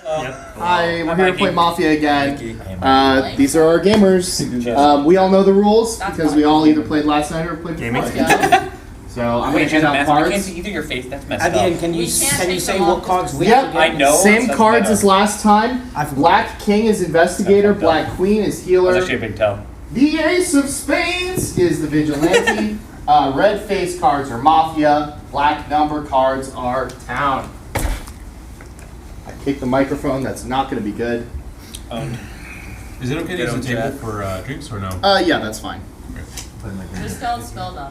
Hi, we're here to play Mafia again. These are our gamers. We all know the rules because we all either played last night or played before. So I'm going to hand out cards. You can't see either your face. That's messed At the up. end, can you say what cards we Yep, I know. same cards as last time. Black King is Investigator, Black Queen is Healer. That's actually a big tell. The Ace of Spades is the Vigilante. Red face cards are Mafia. Black number cards are Town. I kicked the microphone. That's not going to be good. Is it okay to use the table for drinks or no? Yeah, that's fine. Just don't spill them.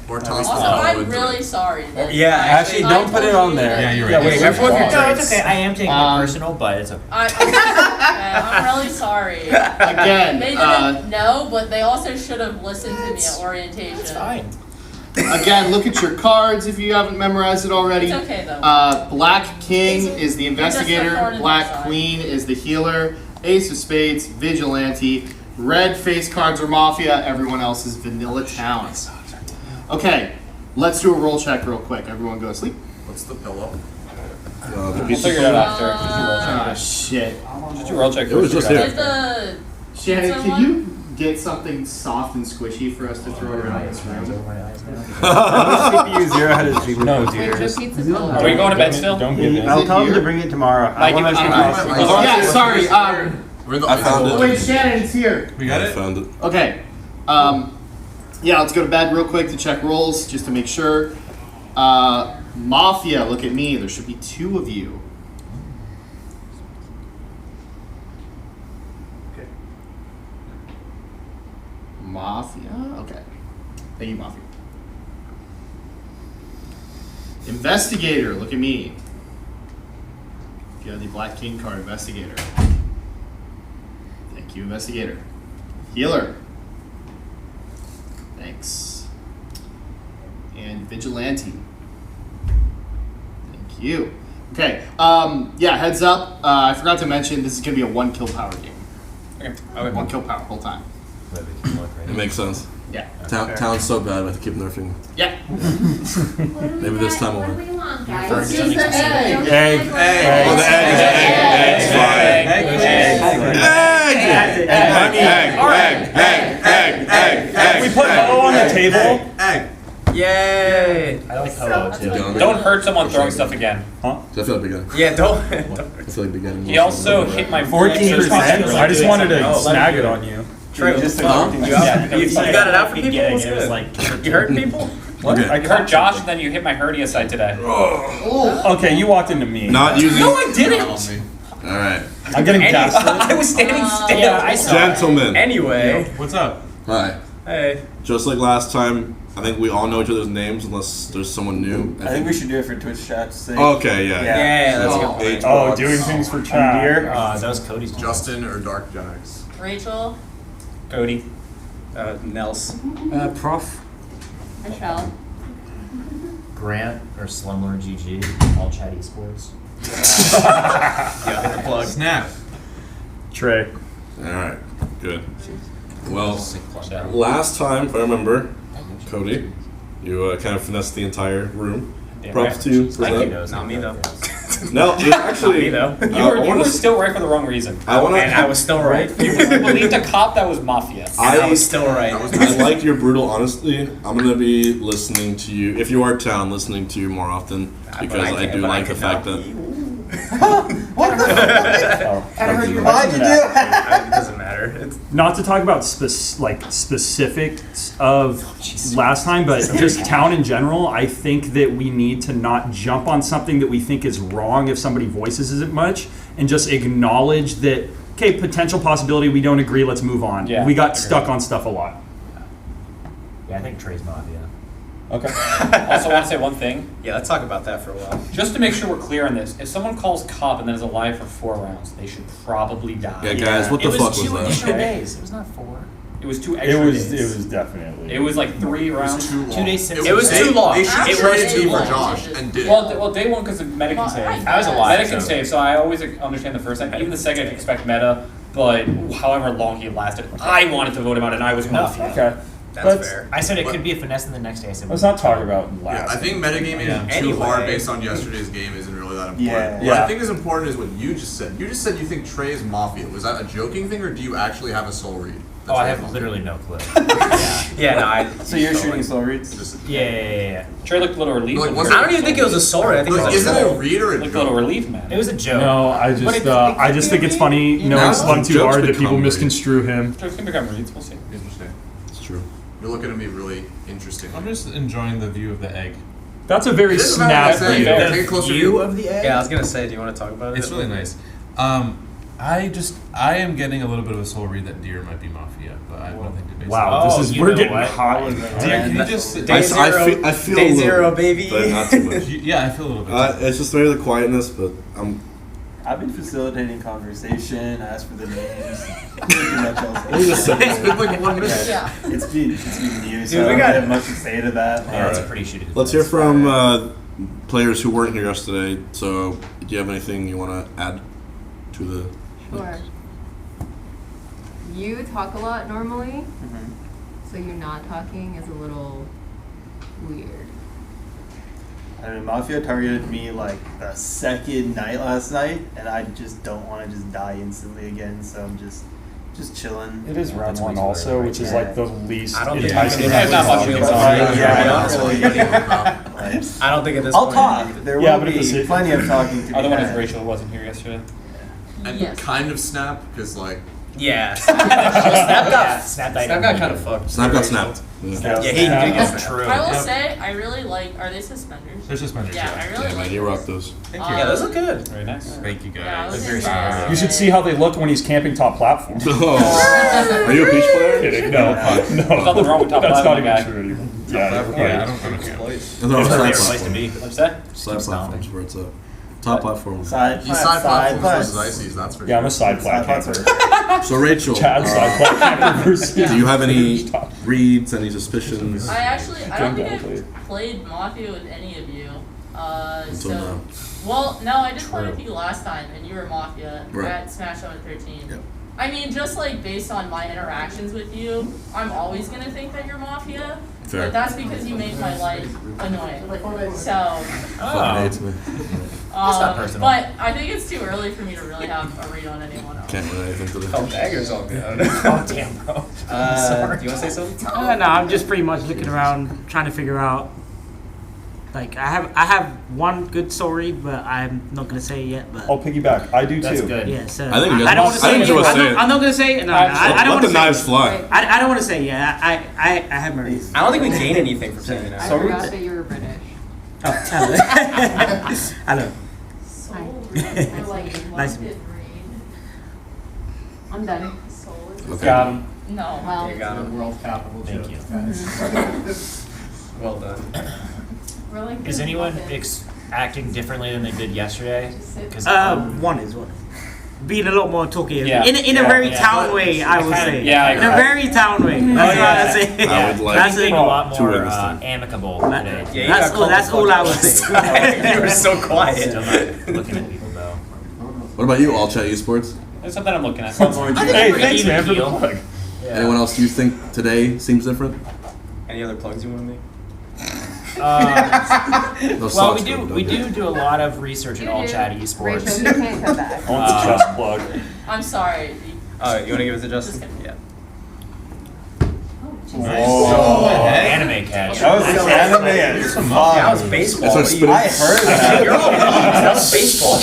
Or Also, I'm really sorry. Yeah, actually, don't put it on there. Yeah, you're right. Yeah, wait, everyone your No, drinks. it's okay. I am taking it personal, but it's okay. I'm really sorry. Again, They didn't know, but they also should have listened to me at orientation. It's fine. again, look at your cards if you haven't memorized it already. It's okay though. Black King is the Investigator. Just the Black Queen is the Healer. Ace of Spades, Vigilante. Red face cards are Mafia. Everyone else is Vanilla Town. Okay, let's do a roll check real quick. Everyone go to sleep. What's the pillow? We'll figure it out after. Ah, shit. Just do roll check. It was just here. Is the Shannon, pizza can one? you get something soft and squishy for us to throw around this room? CPU 0 had his GPU. No, Wait, dude. the pizza pillow. Are we going to bed still? Don't give it. I'll tell him to bring it tomorrow. Mike, I want to Yeah, sorry. I found it. Wait, Shannon's here. We got I it? found it. Okay. Yeah, let's go to bed real quick to check rolls, just to make sure. Mafia, look at me. There should be 2 of you. Okay. Mafia. Okay. Thank you, Mafia. Investigator, look at me. You have the Black King card, Investigator. Thank you, Investigator. Healer. Thanks. And Vigilante. Thank you. Okay. Yeah, heads up. I forgot to mention this is going to be a 1 kill power game. Okay. 1 kill power whole time. It makes sense. Yeah. Town's so bad, we have to keep nerfing. Yeah. Maybe this time What we'll do win. we want, guys? Let's use the egg. Egg. Oh, the egg's fine. Egg. We put O on the table. Egg. Yay! I like Ho too. Don't hurt someone throwing stuff again. I feel like beginning. Yeah, don't. I feel like beginning. He also hit my 14%. I just wanted to snag it on you. True. You got it out for people? What's good? You hurting people? What? Okay. You hurt Josh, and then you hit my hernia side today. Okay, you walked into me. Not using. No, I didn't. All right, I'm getting gassed. I was standing still. Yeah, I saw it. gentlemen. Anyway. What's up? Hi. Hey. Just like last time, I think we all know each other's names unless there's someone new. I think we should do it for Twitch chat's sake. Okay, yeah. Yeah, let's go. H Oh, box. doing things for chat. That was Cody's. Justin or Dark Jags. Rachel, Cody. Nels. Prof. Michelle. Grant or Slumlord GG. All chat esports. Yeah, hit the plug. Snap. Trey. All right, good. Well, Yeah. last time, if I remember, Cody, you kind of finessed the entire room. Yeah, Props right. to you. for Thank you. that. Not me though. No, it was actually. Me though. You were still right for the wrong reason. I want And I to. was still right. You believed a cop that was Mafia. I was still right. I like your brutal honesty. I'm gonna be listening to you if you are town, listening to you more often because I do like the fact that. It doesn't matter. It's Not to talk about specifics of last time, but just town in general, I think that we need to not jump on something that we think is wrong if somebody voices it much, and just acknowledge that, okay, potential possibility, we don't agree, let's move on. Yeah, we got I agree. stuck on stuff a lot. Yeah, I think Trey's Mafia. Okay. Also, want to say one thing, Yeah, let's talk about that for a while. just to make sure we're clear on this. If someone calls cop and then is alive for 4 rounds, they should probably die. Yeah, guys, what the fuck was that? additional days. It was not 4. It was 2 It extra was days. definitely. It was like 3 rounds. 2 days since. It was too long. They should It trade was me too for long. Josh and did. Well, day 1 because of meta can save. I was alive, Meta can so- save, so I always understand the first time. Even the second, I expect meta, but however long he lasted, I wanted to vote him out, and I was Mafia. Okay. That's- fair. I said it could be a finesse, and the next day I said. Let's not talk about Yeah, last. I think metagaming too Anyway. hard based on yesterday's game isn't really that important. Yeah. What Yeah. I think is important is what you just said. You just said you think Trey is Mafia. Was that a joking thing, or do you actually have a soul read? Oh, I have literally no clue. Yeah, no, So you're shooting soul reads? yeah. Trey looked a little relieved. Like, when was he it- said I don't even think it was a soul read. I think it Like, was isn't a it a troll. read or a Looked a little joke? relieved, man. It was a joke. No, I just think it's funny knowing Now Slug too jokes hard that become people reads. misconstrue him. Jokes can become reads. We'll see. Interesting. It's true. You're looking at me really interesting. I'm just enjoying the view of the egg. That's a very It is about snap the egg. view. fair. Take a closer View view. of the egg. Yeah, I was gonna say, do you want to talk about it? It's really nice. I am getting a little bit of a soul read that deer might be Mafia, but I don't think debate. Wow, Oh, this is you we're know getting what? hot. Deer, can you just? Day zero, I feel day a little zero, bit, baby. but not too much. Yeah, I feel a little bit. It's just maybe the quietness, but I'm. I've been facilitating conversation, asked for the names. Pretty much else. It's been like 1 minute. Yeah. It's been new, so Dude, we I got- don't have much to say to that. Yeah, that's a Alright. pretty shitty. Let's hear from players who weren't here yesterday. So, do you have anything you want to add to the? Sure. You talk a lot normally, Mhm. so you're not talking is a little weird. I mean, Mafia targeted me like the second night last night, and I just don't want to just die instantly again, so I'm just chilling. It is round That's one way too also, early, which is right? like the least I don't think enticing. you Yeah, can not much thing. we can talk Like, about. yeah, That's not all really. you need to know. Like, I don't think at this I'll point. talk. There Yeah, will but at the be same- plenty of talking to be Other one is had. Rachel wasn't here yesterday. And Yes. kind of snap, because like, Yeah. Snap got Snap kind of fucked. Snap got snapped. Yeah. Yeah, he did get That's true. I will Yep. say, I really like, are they suspenders? There's suspenders. Yeah, I really Yeah, man, like you those. rock those. Thank you. Yeah, those look good. Very nice. Thank you Yeah, I guys. was Very impressed. You should see how they look when he's camping top platform. Oh. Are you a Peach player? Kidding? No, no. There's nothing wrong with top That's not platform, even guy. true anymore. Yeah, Yeah, I you're right. don't care. No, It's slab a favorite place to platform. be. What'd you say? Slab Keep stomping. platforms where it's up. Top platform. Side, he's side platforms versus platforms. ices, that's for Yeah, I'm sure. a side plat Side camper. plats So Rachel, Chad side plat camper versus. do you have any reads, any suspicions? I don't think Exactly. I've played Mafia with any of you. Until now. Well, no, I did play True. with you last time, and you were Mafia Right. at Smash 13. Yep. I mean, just like based on my interactions with you, I'm always gonna think that you're Mafia. Fair. But that's because you make my life annoying. So, Fucking hates me. not personal. but I think it's too early for me to really have a read on anyone else. Can't do anything to Oh, the. dagger's all good. Oh damn, bro. Do you want to say something? No, I'm just pretty much looking around, trying to figure out. Like I have one good soul read, but I'm not gonna say it yet. But I'll piggyback. I do That's too. good. yeah, so I think you guys I don't must- want to I say think it. you must say it. I'm not gonna say it. No, I don't Let want the to knives say it. fly. I don't want to say it. Yeah, I have my reasons. I don't think we gain anything from saying I that. forgot that you were British. Oh, hello. Hello. Soul Hi. read. I like Nice. wanted read. I'm done. Soul is Okay. Got him. No. Well, You got him. World capital Thank joke, you. guys. Well done. We're like Is the anyone Muppets. acting differently than they did yesterday? Just sit- 'Cause One is. Being a lot more talkative. Yeah. In a Yeah, very yeah. town way, I will say. Yeah, I In a agree. very town way. That's yeah. what I say. I would like That's being it. a lot to more witness them. amicable today. Yeah, you That's got all. That's all I would called say. You were so quiet. Still not looking at people though. What about you, All Chat Esports? There's something I'm looking at. Hey, thanks man for the Even plug. Anyone else you think today seems different? Any other plugs you want to make? No Well, socks, we but do a lot of research in all chat Rachel, esports. you can't come back. I want the chest plug. I'm sorry. Oh, you want to give it to Justin? Just kidding. Yeah. Anime catch. That was so animated. That was baseball. It's our What are you- spinning- I heard that. You're all weeds. That was baseball.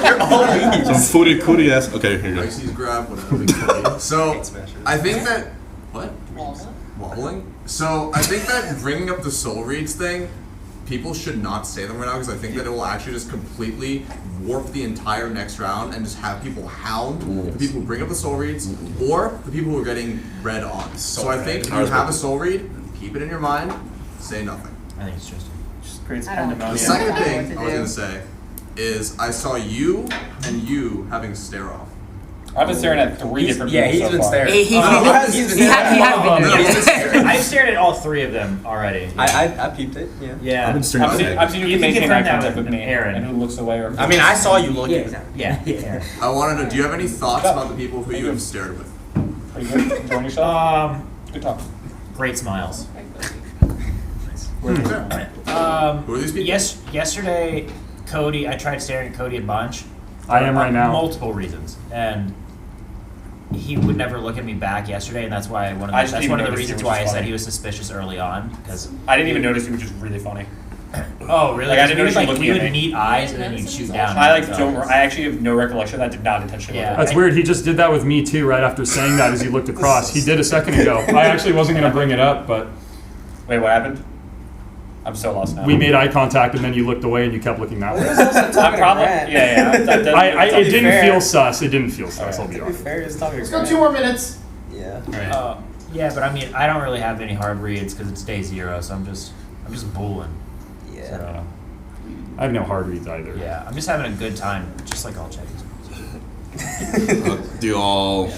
You're all weeds. Some footy cootie ass. Okay, here you go. Ices grab, whatever. So, I think that, what? Walnut. Wobbling? So, I think that bringing up the soul reads thing, people should not say them right now because I think that it will actually just completely warp the entire next round and just have people hound the people who bring up the soul reads or the people who are getting read on. So I think if you have a soul read, keep it in your mind, say nothing. I think it's just. Just creates I don't know. The pandemonium. second know what thing to I was do. gonna say is I saw you and you having stare off. I've been staring at three different Yeah, people he's so been far. staring. He has I've stared at all three of them already. I peeped it. Yeah. Yeah. I've been staring I've at seen, Meg. I've seen you You make can eye confirm that contact with with me, Aaron. and who looks away or. I mean, I saw you Yeah, looking. exactly. Yeah. I wanted to. Do you have any thoughts about the people who you have stared with? Are you good? Enjoying yourself? Good talk. Great smiles. Who are these people? Yesterday, Cody, I tried staring at Cody a bunch. I am right now. Multiple reasons. And he would never look at me back yesterday, and that's why I just that's didn't one of the notice you, reasons which why I is said funny. he was suspicious early on. Because I didn't even notice you, which is really funny. oh, really? Like, I didn't notice you like looking you at would me. neat eyes, and then you'd shoot down. I actually have no recollection. That did not intentionally. Yeah. look at That's me. weird. He just did that with me too, right after saying that as he looked across. He did a second ago. I actually wasn't going to bring it up, but Wait, what happened? I'm so lost now. we made eye contact and then you looked away and you kept looking that way. I'm probably. Yeah. It didn't feel sus. It didn't feel sus, I'll be honest. Let's go 2 more minutes. Yeah. Yeah, but I mean, I don't really have any hard reads because it's day 0, so I'm just bulling. Yeah. So, I have no hard reads either. yeah, I'm just having a good time, just like all Chetty's. Do y'all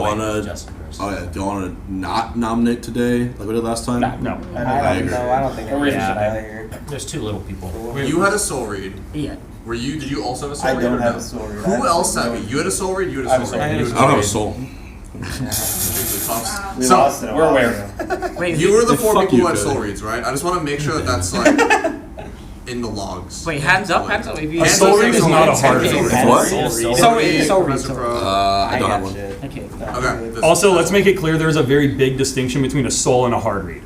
want to? Justin first. Oh yeah. Do y'all want to not nominate today like we did last time? No. I agree. I don't think No reason I'm to out know. here. There's 2 little people. You had a soul read. Yeah. Did you also have a soul I read? don't or have no? a soul read. Who else had it? You had a soul read. You I had have a soul a read. soul I don't have a soul. We So, lost it a we're while aware. ago. Wait, you were the 4 Fuck people you, who had Cody. soul reads, right? I just want to make sure that that's like in the logs. wait, hands up. If you A soul read is not a hard read. What? Soul read. Professor Pro. I don't have one. Okay. Okay. this- Also, let's make it clear there's a very big distinction between a soul and a hard read.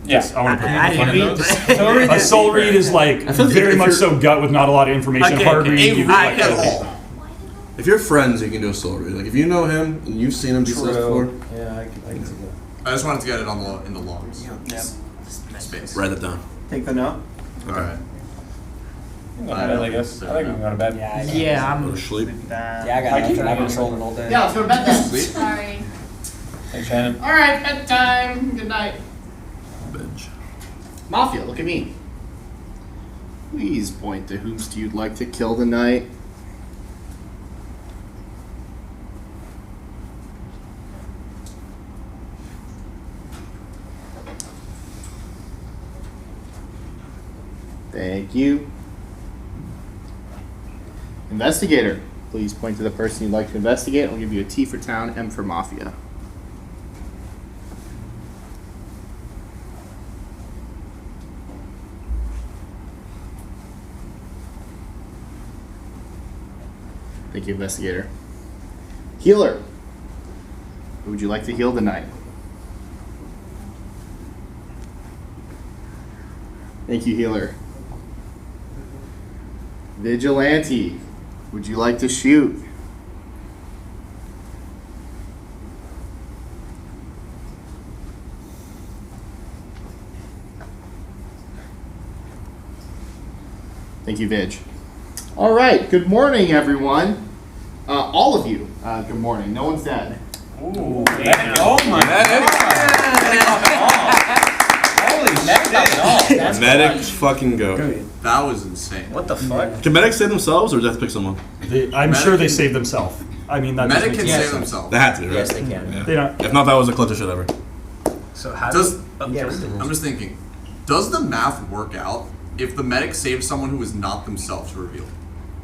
Yeah. I want to put I didn't read. a soul read is like feel like very if much you're- so gut with not a lot of information. Okay, Hard okay. read, you like At all. If you're friends, you can do a soul read. Like if you know him and you've seen him be sus before, Yeah, I can see that. I just wanted to get it on in the logs. Yeah. Space. write it down. Take the note. All right. I guess. I think we can go to bed. Yeah, Go I'm. to sleep. That. Yeah, I got nothing. I've been trolling all day. Yeah, let's go to bed then. Sleep. Sorry. Hey, Shannon. All right, bedtime. Good night. Bench. Mafia, look at me. Please point to whomst you'd like to kill tonight. Thank you. Investigator, please point to the person you'd like to investigate. I'll give you a T for town, M for mafia. Thank you, investigator. Healer, who would you like to heal tonight? Thank you, healer. Vigilante, would you like to shoot? Thank you, Vig. All right, good morning, everyone. All of you, good morning. No one's dead. Ooh. Oh my God. Medic fucking go. That was insane. What the fuck? Can medics save themselves or do they have to pick someone? I'm sure they save themselves. I mean, that Medic just can makes save sense. themselves. They had to, right? Yes, they can. Yeah. They don't. If not, that was the clutchest shit ever. So how Does yeah, I'm just thinking, does the math work out if the medic saves someone who is not themselves to reveal?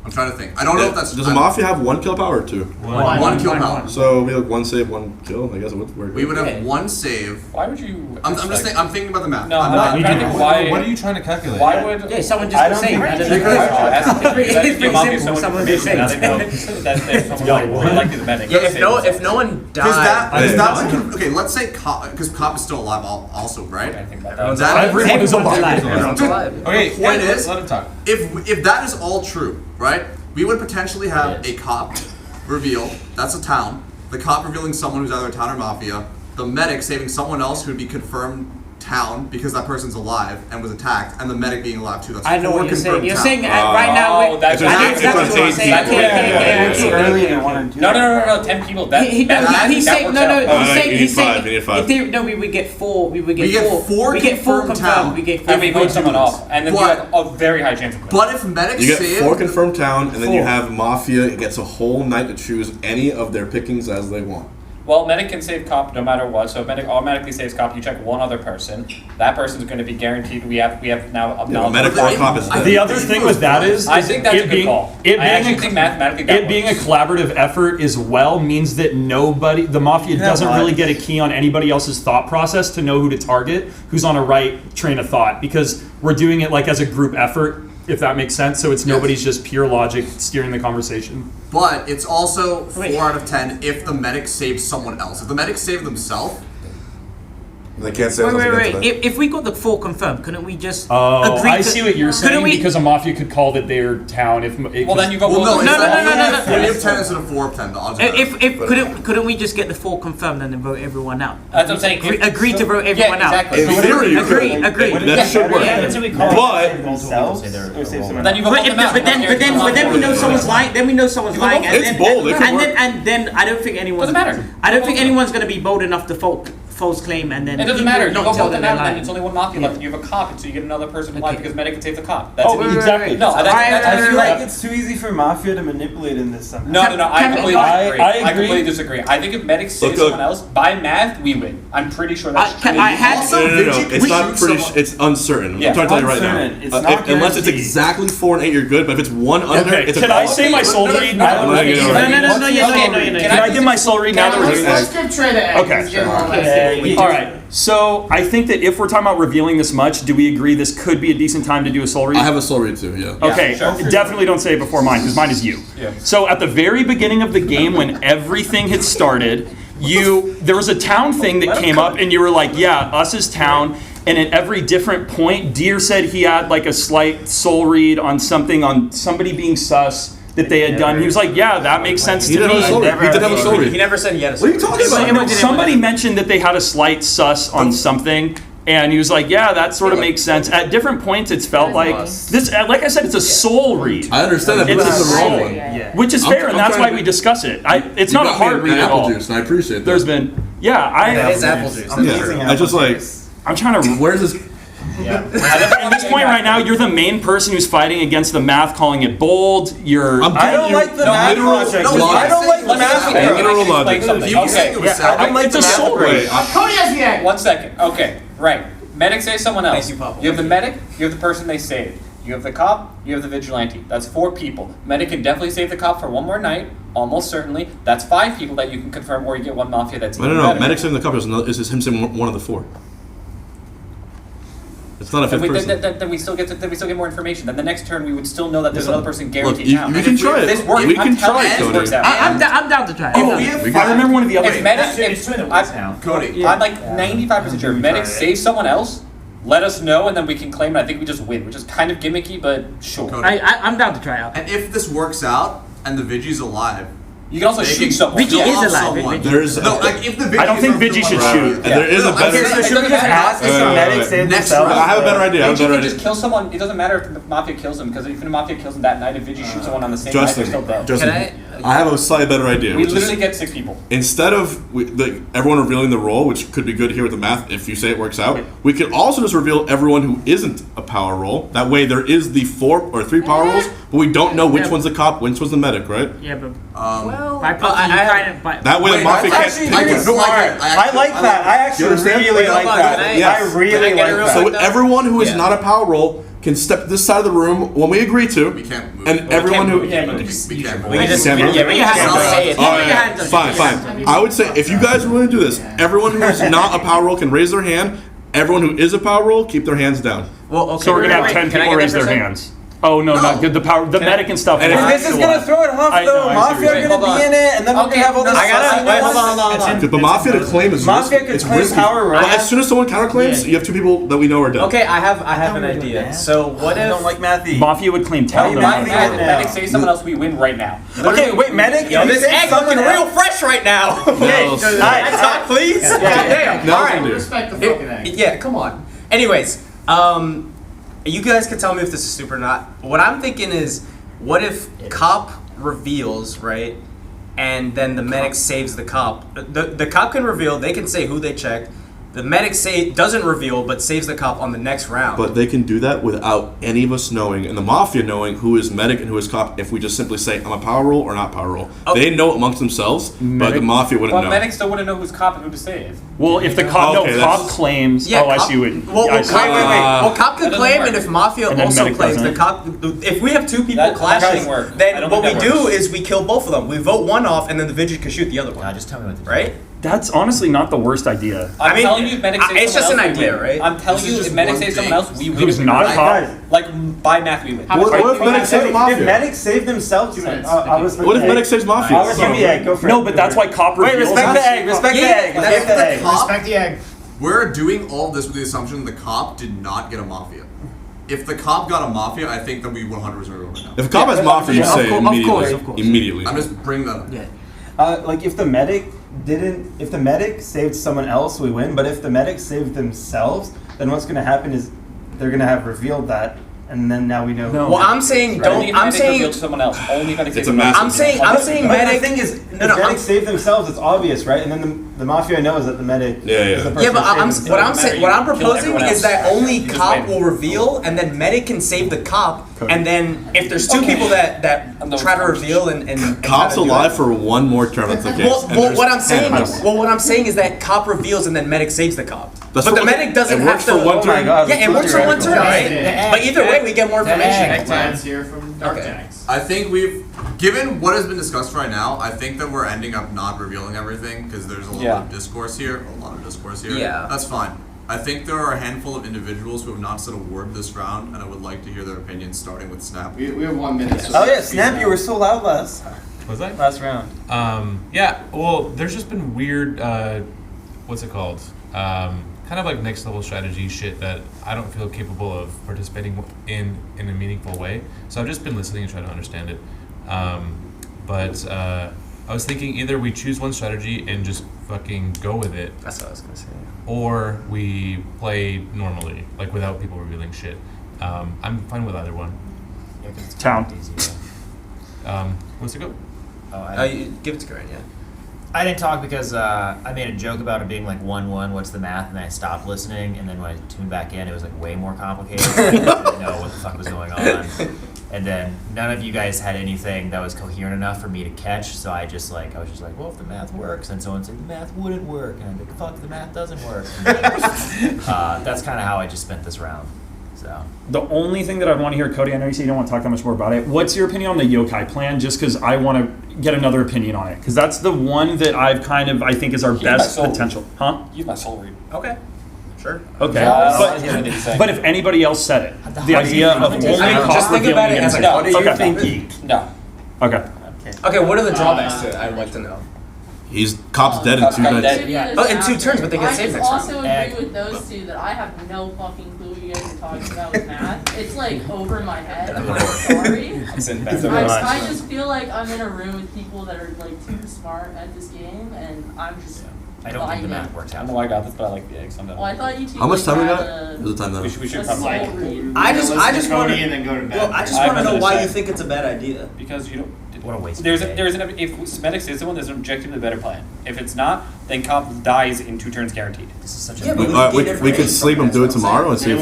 I'm trying to think. I don't know if that's Does the Mafia have 1 kill power or 2? one kill power. So we have 1 save, 1 kill. I guess it would work. We would have Yeah. 1 save. Why would you? I'm just I'm thinking about the math. No, I'm I'm not. trying to think why. What are you trying to calculate? Why would? Yeah, someone I just don't say. think- That Because- doesn't that's It's the pretty obvious simple. Someone just information. say. They know that there's someone like more likely the medic. Yeah, if no one Because died, that's okay. Let's say cop, because cop is still alive also, I right? didn't think about Everyone's that. That- Everyone is Everyone's alive. alive. everyone's alive. Okay, The point yeah, is- let him talk. If that is all true, right? We would potentially have a cop reveal. That's a town. The cop revealing someone who's either a town or mafia. The medic saving someone else who would be confirmed town because that person's alive and was attacked, and the medic being alive too. That's I know 4 what you're saying. confirmed You're town. saying right now. Oh, that's I know it's exactly on what you're 10 saying. people. It's Okay. early and want to do No, 10 people. That, He's that saying works no. out. Oh, He's no, saying you he's need 5, saying you need 5. if they no, we would get 4. We would get We get 4. four We get 4 confirmed confirmed. town. We get 4. And we vote someone off, and then you But- have a very high chance of winning. But if medic You get save 4 confirmed town, and then you 4. have Mafia. It gets a whole night to choose any of their pickings as they want. Well, medic can save cop no matter what. So if medic automatically saves cop, you check one other person. That person's going to be guaranteed. We have now. Yeah, medic or cop is The other thing with that is I think that's a good call. I actually think mathematically that it being a collaborative effort as well means that the Mafia doesn't really get a key on anybody else's thought process to know who to target, who's on a right train of thought, because we're doing it like as a group effort, if that makes sense. So it's nobody's just pure logic steering the conversation. But it's also 4 out of 10 if the medic saves someone else. If the medic saved themselves, they can't say Wait. If we got the 4 confirmed, couldn't we just agree I to, see what you're saying, because a Mafia could call that their town. Well, then you go. no. 3 No. of 10 instead of 4 of 10. The odds are If couldn't we just get the 4 confirmed and then vote everyone out? That's what I'm saying. Agree to vote everyone out. Exactly. In theory, you could. Agree. That should work. But Then you go vote them out. But then we know someone's lying. Then we know someone's lying. It's bold. It could work. And then I don't think anyone's. Doesn't matter. I don't think anyone's going to be bold enough to false claim and then. It doesn't matter. You not go tell vote them they're out, then lying. it's only one Mafia left, and you have a cop, and so you get another person alive because medic can save the cop. That's Oh, it. exactly. No, that's I feel like it's too easy for Mafia to manipulate in this somehow. No. I completely disagree. I I agree. completely disagree. I think if medic saves someone else, by math, we win. I'm pretty sure that's true. Also, It's not pretty. It's uncertain. Yeah. I'm trying to tell you right Uncertain. now. It's not Unless it's guaranteed. exactly 4 and 8, you're good. But if it's one under, Okay, it's a can I call. say my soul read now? No. Can I give my soul read now that we're doing Let's this? give Trey the egg. Okay. Let's give him all that. All right. So I think that if we're talking about revealing this much, do we agree this could be a decent time to do a soul read? I have a soul read too. Yeah. Okay, definitely don't say it before mine, because mine is you. Yeah. So at the very beginning of the game, when everything had started, there was a town thing that came up, and you were like, yeah, us as town. And at every different point, Deer said he had like a slight soul read on somebody being sus that they had done. He was like, yeah, that makes sense to me. He did have a soul read. He never said he had a What are you talking about? Somebody mentioned that they had a slight sus on something, and he was like, yeah, that sort of makes sense. At different points, it's felt like this. Like I said, it's a soul read. I understand that, but It's this is a the wrong soul one. read. Which is fair, and that's why we discuss it. It's You not a got me hard an read at apple all. juice, and I appreciate that. There's been, It's apple juice. I just like. I'm trying to. Where's this? At this point right now, you're the main person who's fighting against the math, calling it bold. I don't like the math project. I don't like the math project. Literal logic. I don't like It's the a math soul read. Cody has the egg. 1 second. Okay, right. Medic saves someone else. Thank you, Papa. You have the medic, you have the person they saved. You have the cop, you have the vigilante. That's 4 people. Medic can definitely save the cop for one more night, almost certainly. That's 5 people that you can confirm, or you get one Mafia that's even No. better. Medic saving the cop is him saving one of the 4. It's not a fifth person. Then we still get more information. Then the next turn we would still know that there's another person Look, guaranteed you now. can try it. This works. We can I'm telling try you, it, this Cody. works out. I'm down to try. I remember one of the other. If medic, It's 2 in the weeds now. Cody. I'm like 95% sure. If medic saves someone else, let us know, and then we can claim it. I think we just win, which is kind of gimmicky, but sure. Cody. I'm down to try out. And if this works out and the Vigi's alive, You can also they shoot can someone. Vigi kill is off alive. someone. There's No, like if the Vigi I don't think Vigi should shoot. And there is a better. Okay, so should we just ask if the medic saved Next themselves? round. I have a better idea. Vigi can just kill someone. It doesn't matter if the Mafia kills him, because if the Mafia kills him that night, if Vigi shoots someone on the same night, they're still dead. Justin, I have a slightly better idea. We which is literally get 6 people. instead of everyone revealing the role, which could be good here with the math if you say it works out, we could also just reveal everyone who isn't a power role. That way there is the 4 or 3 power roles, but we don't know which one's the cop, which one's the medic, right? Yeah, but Well, by proxy, you kind of. That way the Mafia That's can't. actually pretty smart. I like that. I actually understand? really like that. Yes. I really like that. So everyone who is not a power role can step to this side of the room when we agree to, We can't move. and everyone who. We can't We can just Can't yeah, move. we can just say it. All right, fine. I would say if you guys are willing to do this, everyone who is not a power role can raise their hand. Everyone who is a power role, keep their hands down. Well, okay. So we're gonna have 10 Can I people get raise that their for a hands. Oh no, not good. The medic and stuff. And will This is still gonna on. throw it off I know, though. I Mafia see. are gonna be in it, and then we're gonna have all this. I gotta wait. Hold on. But Mafia to claim is Mafia risky. could It's claim risky. power role. But as soon as someone counterclaims, you have 2 people that we know are dead. Okay, I have an idea. So what I if? don't like Matthew. Mafia would claim Why you town. not though. Yeah. Medic saves someone else, we win right now. Okay, wait, medic. Yo, if you this say egg someone looking real else- fresh right now. Hey, No, Can I talk, please? Goddamn. No, All can right. do. Respect the fucking egg. Yeah, come on. Anyways, you guys can tell me if this is stupid or not. What I'm thinking is, what if cop reveals, right, and then the medic saves the cop? The cop can reveal, they can say who they checked, The medic doesn't reveal, but saves the cop on the next round. But they can do that without any of us knowing, and the Mafia knowing who is medic and who is cop, if we just simply say, I'm a power roll or not power roll. Okay. They know amongst themselves, but the Mafia wouldn't Well, know. medics still wouldn't know who's cop and who to save. Well, if the cop, cop claims, I see what. Well, I wait. see. Well, cop could That doesn't claim, work. and if Mafia And then also medic claims, the doesn't. cop. If we have two people That clashing, doesn't work. I then don't what we think that do works. is we kill both of them. We vote one off, and then the vigil can shoot the other one. God, just tell me what to do. Right? That's honestly not the worst idea. I'm telling you, if medics save it's just someone an else, we idea, win. right? I'm telling This you, is if just medics one save someone thing. else, we win. Who's not a cop? Like, by math, we win. What if medics save the Mafia? If medics save themselves, I'll respect What if the medics egg. saves Mafia? I'll respect the egg. Go for it. No, but that's why cop Wait, reveals. respect the egg. Respect the egg. If the cop, Respect the egg. we're doing all this with the assumption the cop did not get a Mafia. If the cop got a Mafia, I think that we 100% would win now. If a cop has Mafia, you Yeah, say of immediately. course. Immediately. I'm just bringing that up. Yeah. Like if the medic if the medic saved someone else, we win. But if the medic saved themselves, then what's going to happen is they're going to have revealed that, and then now we know. No. Well, I'm saying Only if I'm medic saying reveals to someone else. Only if medic It's saves a someone else. massive. I'm saying But medic. the thing is, No, if no, I'm- medics save themselves, it's obvious, right? And then the Mafia knows that the medic Yeah, yeah. is the person Yeah, but who saved themselves. what I'm Kill proposing everyone is else. that only You just cop win. will reveal, and then medic can save the cop, and then if there's two people that And those try to cops. reveal and Cop's try to do alive it- for one more term. That's the case. Well, And well, there's what I'm 10 saying, of us. what I'm saying is that cop reveals and then medic saves the cop. That's but the for- medic doesn't it have works to. for one Oh my turn. God, Yeah, it works for one turn, right? egg. But either way, we get more The information. egg. Plans here from Dark Okay. Jacks. I think given what has been discussed right now, I think that we're ending up not revealing everything because there's a lot of discourse here. Yeah. That's fine. I think there are a handful of individuals who have not said a word this round, and I would like to hear their opinions, starting with Snap. We have 1 minute. So Oh yeah, Snap! You were so loud last Was that? round. Yeah. Well, there's just been weird. What's it called? Kind of like next level strategy shit that I don't feel capable of participating in a meaningful way. So I've just been listening and trying to understand it. But I was thinking either we choose one strategy and just fucking go with it, That's what I was gonna say. or we play normally, like without people revealing shit. I'm fine with either one. Yeah, 'cause it's Town. kinda easy, Wants to go? yeah. Oh, Give it to Grant, yeah. I didn't talk because I made a joke about it being like 1-1, what's the math, and I stopped listening, and then when I tuned back in, it was like way more complicated. I didn't know what the fuck was going on. And then none of you guys had anything that was coherent enough for me to catch, so I was just like, well, if the math works, and someone said the math wouldn't work, and I'm like, fuck, the math doesn't work. And then, that's kind of how I just spent this round. So. The only thing that I want to hear, Cody, I know you say you don't want to talk that much more about it. What's your opinion on the yokai plan? Just because I want to get another opinion on it, because that's the one that I think is our best potential. Huh? Use my soul read. Okay. Sure. Okay. Yeah, but if anybody else said it, the idea of only I mean, just think about it as like, what do you okay. think? No. Okay. Okay, what are the drawbacks to it? I'd like to know. He's cop's dead in 2 Cop's minutes. dead. Yeah. Oh, in 2 turns, but they get saved next I round. also agree with those two that I have no fucking clue what you guys are talking about with math. It's like over my head. I'm sorry. I just feel like I'm in a room with people that are like too smart at this game, and I'm just. I don't think the math works I out. don't know why I got this, but I like the eggs. I'm done. Well, I thought you two. How much time we had got? a- What's the time now? We should a probably. soul read. I just want Cody and then go to bed. Well, I just I want to have know nothing why to you say. think it's a bad idea. Because you don't. What a waste of There's a day. if medic saves someone, there's an objectively better plan. If it's not, then cop dies in 2 turns guaranteed. This is such a Yeah, but We could sleep and do it tomorrow and see if.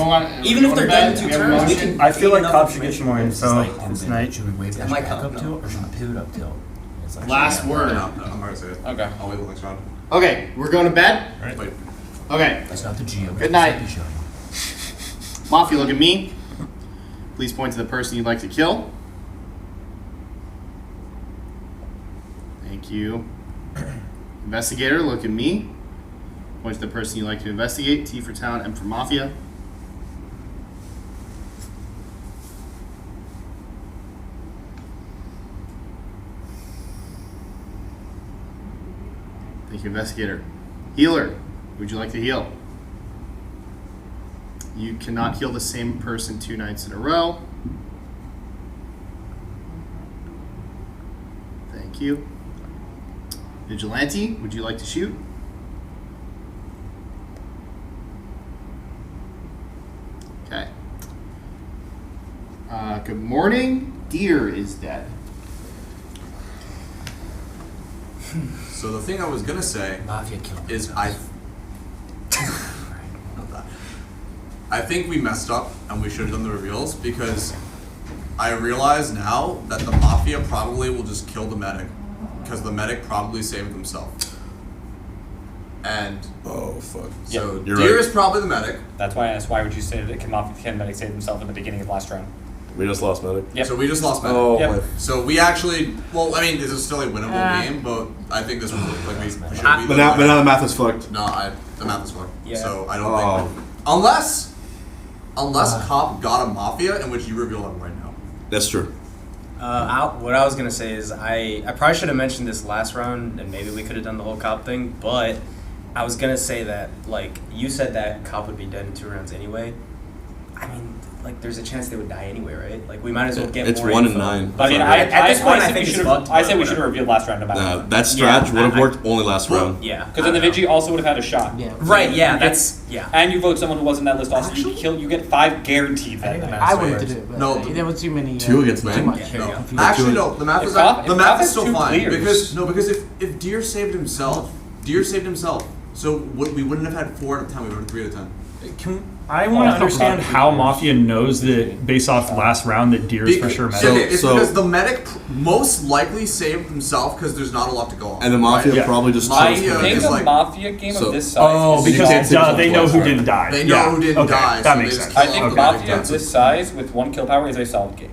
Even if they're dead in 2 turns, we can. I feel gain like enough cops should get information. some more It's info like, this night. should we wave That that might back help, up no. tilt, or should we pivot up tilt? It's like, Last yeah. word. No, I'm not gonna say it. Okay. I'll wait till next round. Okay, we're going to bed. Right. Wait. Okay. That's not the geo. Good night. Mafia, look at me. Please point to the person you'd like to kill. Thank you. Investigator, look at me. Point to the person you'd like to investigate. T for town, M for Mafia. Thank you, Investigator. Healer, would you like to heal? You cannot heal the same person 2 nights in a row. Thank you. Vigilante, would you like to shoot? Okay. Good morning. Deer is dead. So the thing I was gonna say Mafia killed is themselves. I I think we messed up and we should have done the reveals because I realize now that the Mafia probably will just kill the medic because the medic probably saved themselves. And oh fuck. so You're Deer right. is probably the medic. That's why I asked, why would you say that can medic save himself in the beginning of last round? We just lost medic. Yep. So we just lost medic. Oh Yep. my. So we actually, well, I mean, this is still a winnable game, but I think this was like we should be. But now the math is fucked. No, the math is fucked. Yeah. So I don't think unless Cop got a Mafia in which you reveal him right now. That's true. What I was gonna say is I probably should have mentioned this last round, and maybe we could have done the whole cop thing. But I was gonna say that, like, you said that cop would be dead in 2 rounds anyway. I mean, like, there's a chance they would die anyway, right? Like, we might as well get It's more 1 info. in 9. But I mean, At this point, I think we it's should fucked, have. I say but we should have revealed last round no matter what. That strat Yeah, would have worked only last round. Yeah. Because then the Vigi also would have had a shot. Yeah. Right. Yeah. That's yeah. And you vote someone who wasn't in that list. Also, you get 5 guaranteed. I That wanted to do it, but No, there were too many. 2 against too 9? much. Yeah, No. confusing. Actually, no. The math If is Cop- the if math Cop is has still 2 fine clears- because if Deer saved himself, so we wouldn't have had 4 out of 10. We would have 3 out of 10. I want to understand how Mafia knows that based off last round that Deer is for sure medic. Okay, it's because the medic most likely saved himself because there's not a lot to go on. And the Mafia right? probably just I chose Mafia think is a like- Mafia game So- of this size. Oh, is because can't solved. say they know who last didn't die. They know Yeah. who didn't Okay, die. that so makes they sense. just I think kill the Mafia medic. of this size with 1 kill power is a solid game.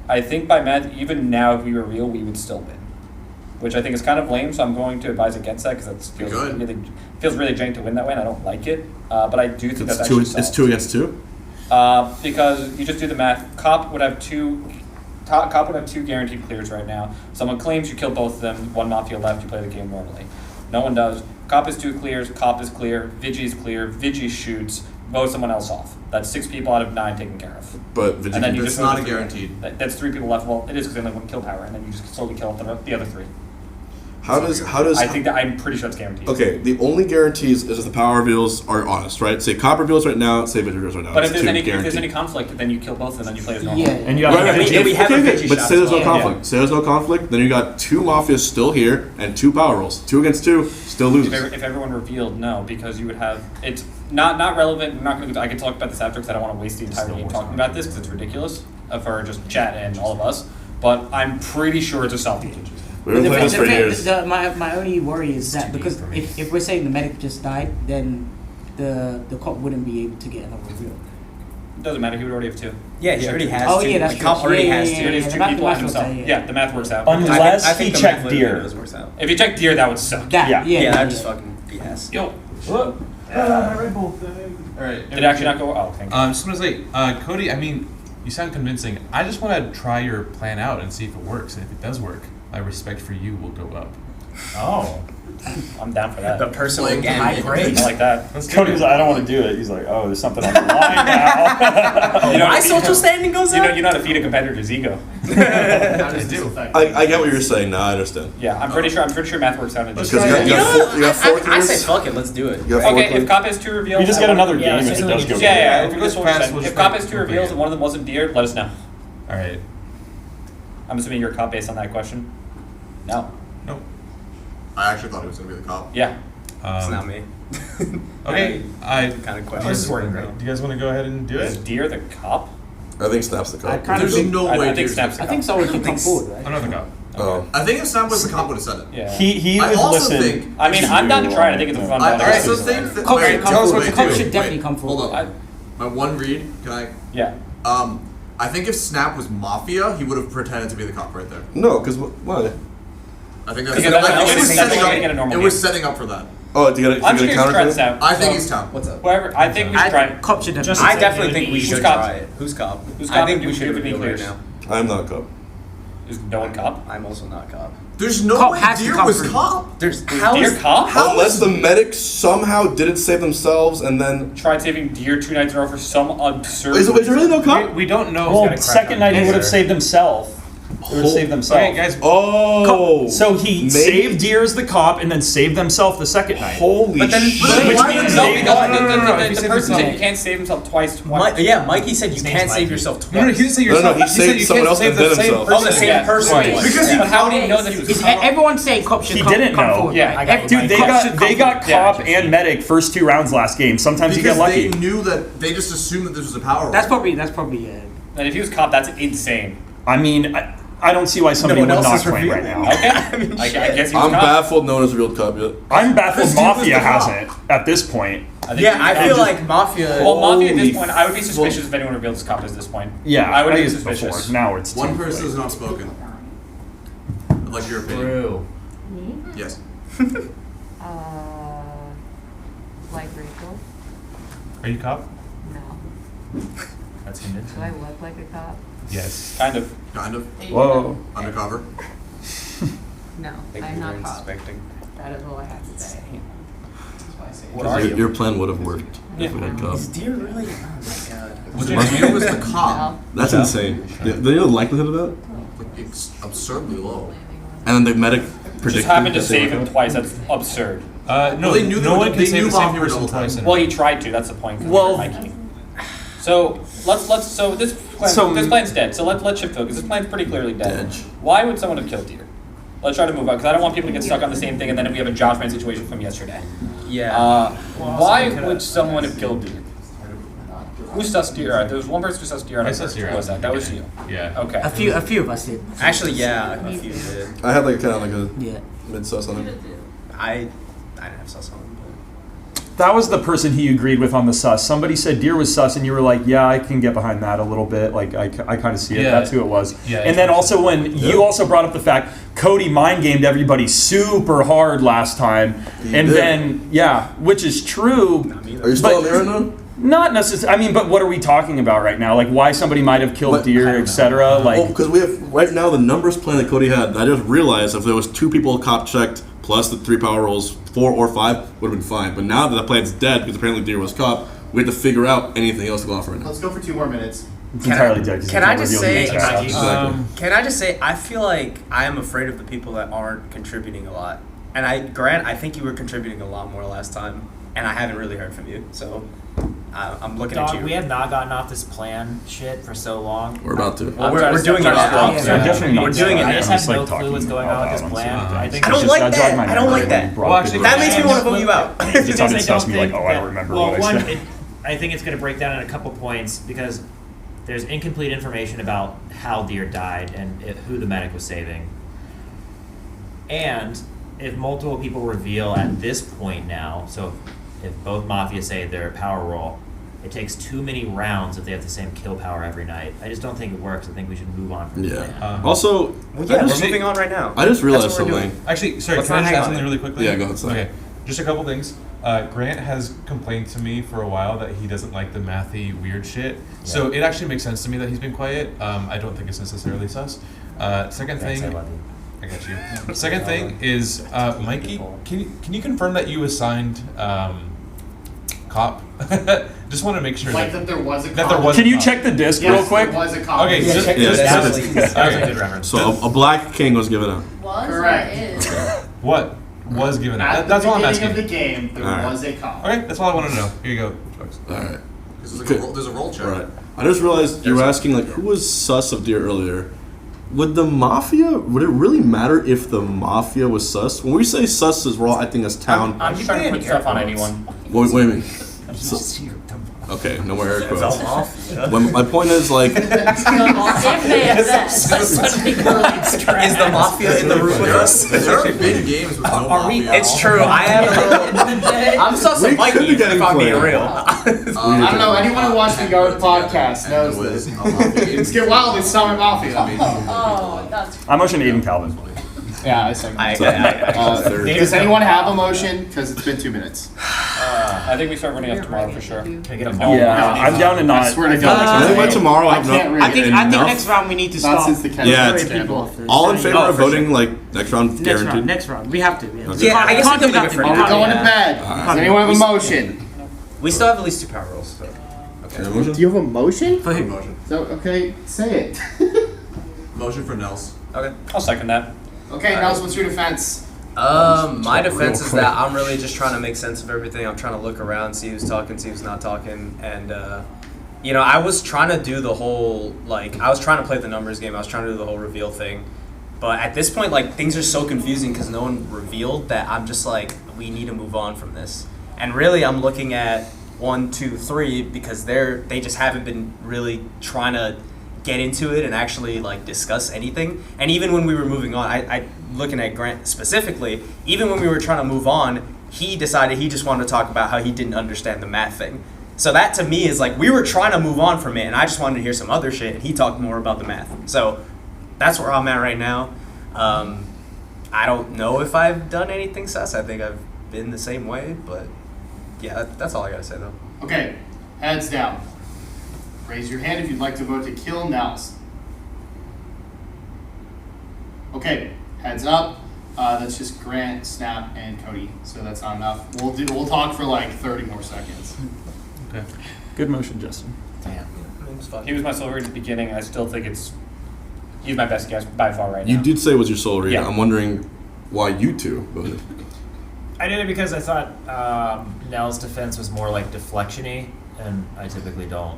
I think by math, even now, if we reveal, we would still win. Which I think is kind of lame, so I'm going to advise against that because it feels really jank to win that way, and I don't like it. But I do think that's actually solid. It's 2 against 2. Because you just do the math. Cop would have 2 guaranteed clears right now. Someone claims you kill both of them. 1 Mafia left. You play the game normally. No one does. Cop is 2 clears. Cop is clear. Vigi is clear. Vigi shoots. Vote someone else off. That's 6 people out of 9 taken care of. But And then you It's just not move a to 3. guaranteed. That's 3 people left. Well, it is because they only have 1 kill power, and then you just slowly kill off the other 3. How does I think that I'm pretty sure it's guaranteed. Okay, the only guarantees is if the power reveals are honest, right? Say Cop reveals right now, say Vigi reveals right now. But It's if there's 2 any guaranteed. conflict, then you kill both, and then you play as normal. Yeah. And you have Right, Vigi. Yeah, we have a Vigi but shot say as there's no well. conflict. Say there's no conflict, then you got 2 Mafias still here and 2 power rolls. 2 against 2 still loses. If everyone revealed, no, because you would have it's not relevant. I'm not going to. I can talk about this after because I don't want to waste the entire game talking about this because it's ridiculous for just chat and all of us. But I'm pretty sure it's a solid game. We've been playing this for years. My only worry is that because if we're saying the medic just died, then the cop wouldn't be able to get another reveal. It doesn't matter. He would already have 2. Yeah, he already has. Oh, 2. yeah, that's the cop true. already Yeah, has yeah, 2. It is yeah, 2 the math people and works himself. out, yeah. Yeah, the math works out. Unless I think he the checked math Deer. works out. If you check Deer, that would suck. That, Yeah. Yeah, yeah, that's just fucking BS. Yo, All right. did it actually not go? Oh, thank you. Just want to say, Cody. I mean, you sound convincing. I just want to try your plan out and see if it works. And if it does work, my respect for you will go up. Oh, I'm down for that. The personal Like, game. high grade. I like that. Cody was like, I don't want to do it. He's like, oh, there's something on the line now. You know, My social standing goes up. You know how to feed a competitor's ego. How does this affect? I get what you're saying now, I understand. Yeah, I'm pretty sure math works out in this. Because you got 4 I say clears. fuck it. Let's do it. You got 4 Okay, clears. if Cop has 2 reveals, You just get another game if it does go Yeah, good. if it goes We'll if Cop has 2 we'll reveals play and one of them wasn't Deer, let us know. All right. I'm assuming you're a Cop based on that question. No. Nope. I actually thought he was gonna be the cop. Yeah. It's not me. Okay. I Kind of Oh, question. this is working great. Do you guys want to go ahead and do Is it? Deer the Cop? I think Snap's the I Cop. kind of There's think. no I way. think Deer's Snap's the I cop. think someone can come forward, right? Another cop. Oh. I think if Snap was the cop, would have said it. Yeah. He I would also listen. think. I mean, I'm down to try it. I think it's a fun battle. Alright, so think. Cop should Wait, come tell us forward. what Cop to do. should definitely Wait, come forward. Hold on. My one read. Can I? Yeah. I think if Snap was Mafia, he would have pretended to be the cop right there. No, because why? I think that's. Because I think that's it was how setting you get a up. normal It was game. setting up for that. Oh, to get a I'm just counter curious to to try it? this out. I think So, he's Tom. What's up? Whoever, I think we should try it. Cop should definitely. I definitely think we Who's should cop? try it. Who's cop? Who's I cop? think Do we you should have any reveal right clears? now. I'm not a Cop. Is no one Cop? I'm also not cop. There's no Cop way has to Deer come was through. cop. There's Deer Cop? Unless the medics somehow didn't save themselves and then. Tried saving Deer 2 nights in a row for some absurd. Is there really no Cop? We don't know. Well, second night he would have saved himself. They would save themselves. Okay, guys. Oh. So he maybe- saved Deer as the cop and then saved himself the second night. Holy But then, shit. Which why means no, they because got- the person said you can't save himself twice. Yeah, Mikey said you can't save yourself twice. No, he didn't say No, yourself. he saved you someone can't else save and then the same himself. person. Oh, the same again person. twice. Because But how do you know that he was? Is everyone's saying cop should He come, didn't come know. forward. Yeah. Like, Dude, they cop got should they come got forward. cop and medic first 2 rounds last game. Sometimes you Because get they lucky. knew that they just assumed that this was a power roll. That's probably it. And if he was cop, that's insane. I mean, I don't see why somebody No would one not else is claim right revealing. now. Okay, I guess he was I'm cop. baffled no one has revealed cop yet. I'm baffled Because Duke was Mafia the cop. hasn't at this point. think Yeah, I feel just- like Mafia. Well, Mafia at this Holy point, I would be fuck. suspicious if anyone revealed his cop at this point. Yeah, I would be think it's suspicious. before. Now it's One too person late. has not spoken. I'd like your opinion. True. Me? Yes. Like Rachel? Are you cop? No. That's convincing. Do I look like a cop? Yes. Kind of. Kind of. Whoa. Undercover. No, Think I'm we not were a cop. suspecting. That is all I have to say. What are you? Your plan would have worked if we had cop. Is Deer really? Oh my god. Was it was the cop? That's insane. The likelihood of that? Like, it's absurdly low. And then the medic predicted. Just happened to that they save would him have? twice. That's absurd. No, Well, they knew no one can they save knew the same Mafia were person double twice. tapped. in a Well, row. he tried to. That's the point. 'cause Well- Mikey. So so this plan's dead. So let's shift focus. This plan's pretty clearly dead. Dead. Why would someone have killed Deer? Let's try to move on because I don't want people to get stuck on the same thing, and then we have a Josh Man situation from yesterday. Yeah. Why would someone have killed Deer? Who sussed Deer out? There was one person who sussed Deer out. I at sussed first. Deer Who out. was that? That was you. Yeah. Okay. A few of us did. Actually, yeah, a few did. I had like a kind of like a Yeah. mid sus on it. I didn't have sauce on. That was the person he agreed with on the sus. Somebody said Deer was sus, and you were like, "Yeah, I can get behind that a little bit. Like, I kind of see it. Yeah. That's who it was." Yeah, and then also when you also brought up the fact Cody mind gamed everybody super hard last time, He and did. then which is true. Are you still But- on there right now? Not necessarily. I mean, but what are we talking about right now? Like, why somebody might have killed What? Deer, etc. Like, Well, because we have right now the numbers plan that Cody had. I just realized if there was 2 people cop checked plus the 3 power rolls, 4 or 5 would have been fine. But now that the plan's dead because apparently Deer was cop, we have to figure out anything else to go off right now. Let's go for 2 more minutes. it's entirely dead. 'cause Can it's I not just revealed say- in the chat. Exactly. Can I just say, I feel like I am afraid of the people that aren't contributing a lot. And I think you were contributing a lot more last time, and I haven't really heard from you. So I'm looking at Dog, you. we have not gotten off this plan shit for so long. We're about to. Well, we're doing it now. Yeah, definitely not. We're doing it I now. just It's have like no clue what's talking going on with this about plan. it. I think I don't It's like just- that. jogged my I don't memory like when you that. brought Well, up the actually, Deer That makes me stuff. want to vote you out. It Because sounded I sus don't to me like, think oh, I that- don't remember well, what I one, said. I think it's going to break down in a couple points because there's incomplete information about how Deer died and who the medic was saving. And if multiple people reveal at this point now, so if both Mafia say they're a power roll, it takes too many rounds if they have the same kill power every night. I just don't think it works. I think we should move on from the Yeah. plan. Also, Well, yeah, I we're just, moving on right now. I just realized That's what we're something. doing. Actually, sorry, Let's can I not just hang add on something it. really quickly? Yeah, go ahead, sorry. Okay, just a couple things. Grant has complained to me for a while that he doesn't like the mathy weird shit. So it actually makes sense to me that he's been quiet. I don't think it's necessarily sus. Second Thanks, thing, I love you. I got you. Second thing is Mikey. Can you confirm that you assigned cop? Just want to make sure Like that there was a that cop. there was. Can a you cop. check the disc Yes, real quick? there was a cop. Okay, Yeah, just, check yeah, this check out, it. please. That was a okay. good reference. So a black king was given out. Was Correct. or is? What was given out? At That's the all I'm beginning asking. of the game, there Alright. was a cop. Okay, that's all I wanted to know. Here you go. All right. There's a roll check. Right. I just realized you were asking like who was sus of Deer earlier. Would the Mafia? Would it really matter if the Mafia was sus? When we say sus as raw, I think as town. I'm just trying to put stuff on anyone. What do you mean? Okay, no more air quotes. When, my point is like, If they have said. Is the Mafia in the room with us? There are big games with no Mafia. It's true. I have a little. I'm sus We of Mikey could be getting if I'm being played. real. I don't know. Anyone who watched the Guard podcast knows this. Things get wild with Summit Mafia. Oh, that's. I motion Aiden Calvin. Yeah, I second. Does anyone have a motion? Because it's been 2 minutes. I think we start running up tomorrow for sure. Can I get a Yeah, I'm down to not. I swear to I God. think by tomorrow I have can't read no, it. I think enough. next round we need to Not stop. since the Ken Yeah, Burns it's- scandal. All in favor Oh, of for voting like next round Next guaranteed. round. Next round. We have to. Yeah, Okay. Yeah, I guess Can't we do can leave it nothing. for We're now. going to Yeah. bed. Does anyone have a motion? We still have at least 2 power rolls. So. Any motion? Do you have a motion? For who? Motion. So, okay, say it. Motion for Nels. Okay. I'll second that. Okay, Nels, what's your defense? My defense is that I'm really just trying to make sense of everything. I'm trying to look around, see who's talking, see who's not talking, and I was trying to do the whole I was trying to play the numbers game. I was trying to do the whole reveal thing, but at this point, things are so confusing because no one revealed that I'm just we need to move on from this. And really, I'm looking at 1, 2, 3 because they just haven't been really trying to get into it and actually discuss anything. And even when we were moving on, I looking at Grant specifically, even when we were trying to move on, he decided he just wanted to talk about how he didn't understand the math thing. So that to me is we were trying to move on from it, and I just wanted to hear some other shit, and he talked more about the math. So that's where I'm at right now. I don't know if I've done anything sus. I think I've been the same way, but yeah, that's all I gotta say though. Okay, heads down. Raise your hand if you'd like to vote to kill Nels. Okay, heads up. That's just Grant, Snap, and Cody. So that's not enough. We'll talk for 30 more seconds. Okay. Good motion, Justin. Damn. He was my soul read at the beginning. I still think he's my best guess by far right now. You did say it was your soul read. Yeah. I'm wondering why you two voted. I did it because I thought Nell's defense was more deflection-y, and I typically don't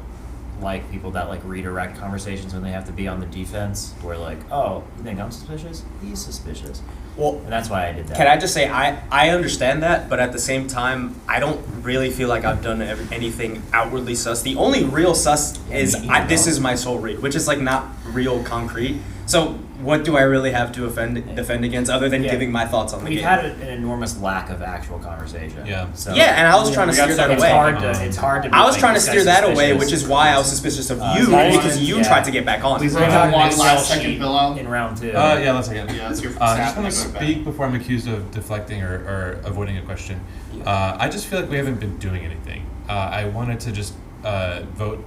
like people that redirect conversations when they have to be on the defense. Where oh, you think I'm suspicious? He's suspicious. Well, and that's why I did that. Can I just say I understand that, but at the same time, I don't really feel like I've done anything outwardly sus. The only real sus is this is my soul read, which is not real concrete. So what do I really have to defend against other than giving my thoughts on the game? We've had an enormous lack of actual conversation. Yeah. So and I was trying to steer that away. It's hard to. I was trying to steer that away, which is why I was suspicious of you because you tried to get back on. Please have one last second pillow in round 2. Yeah, let's second. Yeah, that's your I just want to speak before I'm accused of deflecting or avoiding a question. I just feel like we haven't been doing anything. I wanted to just vote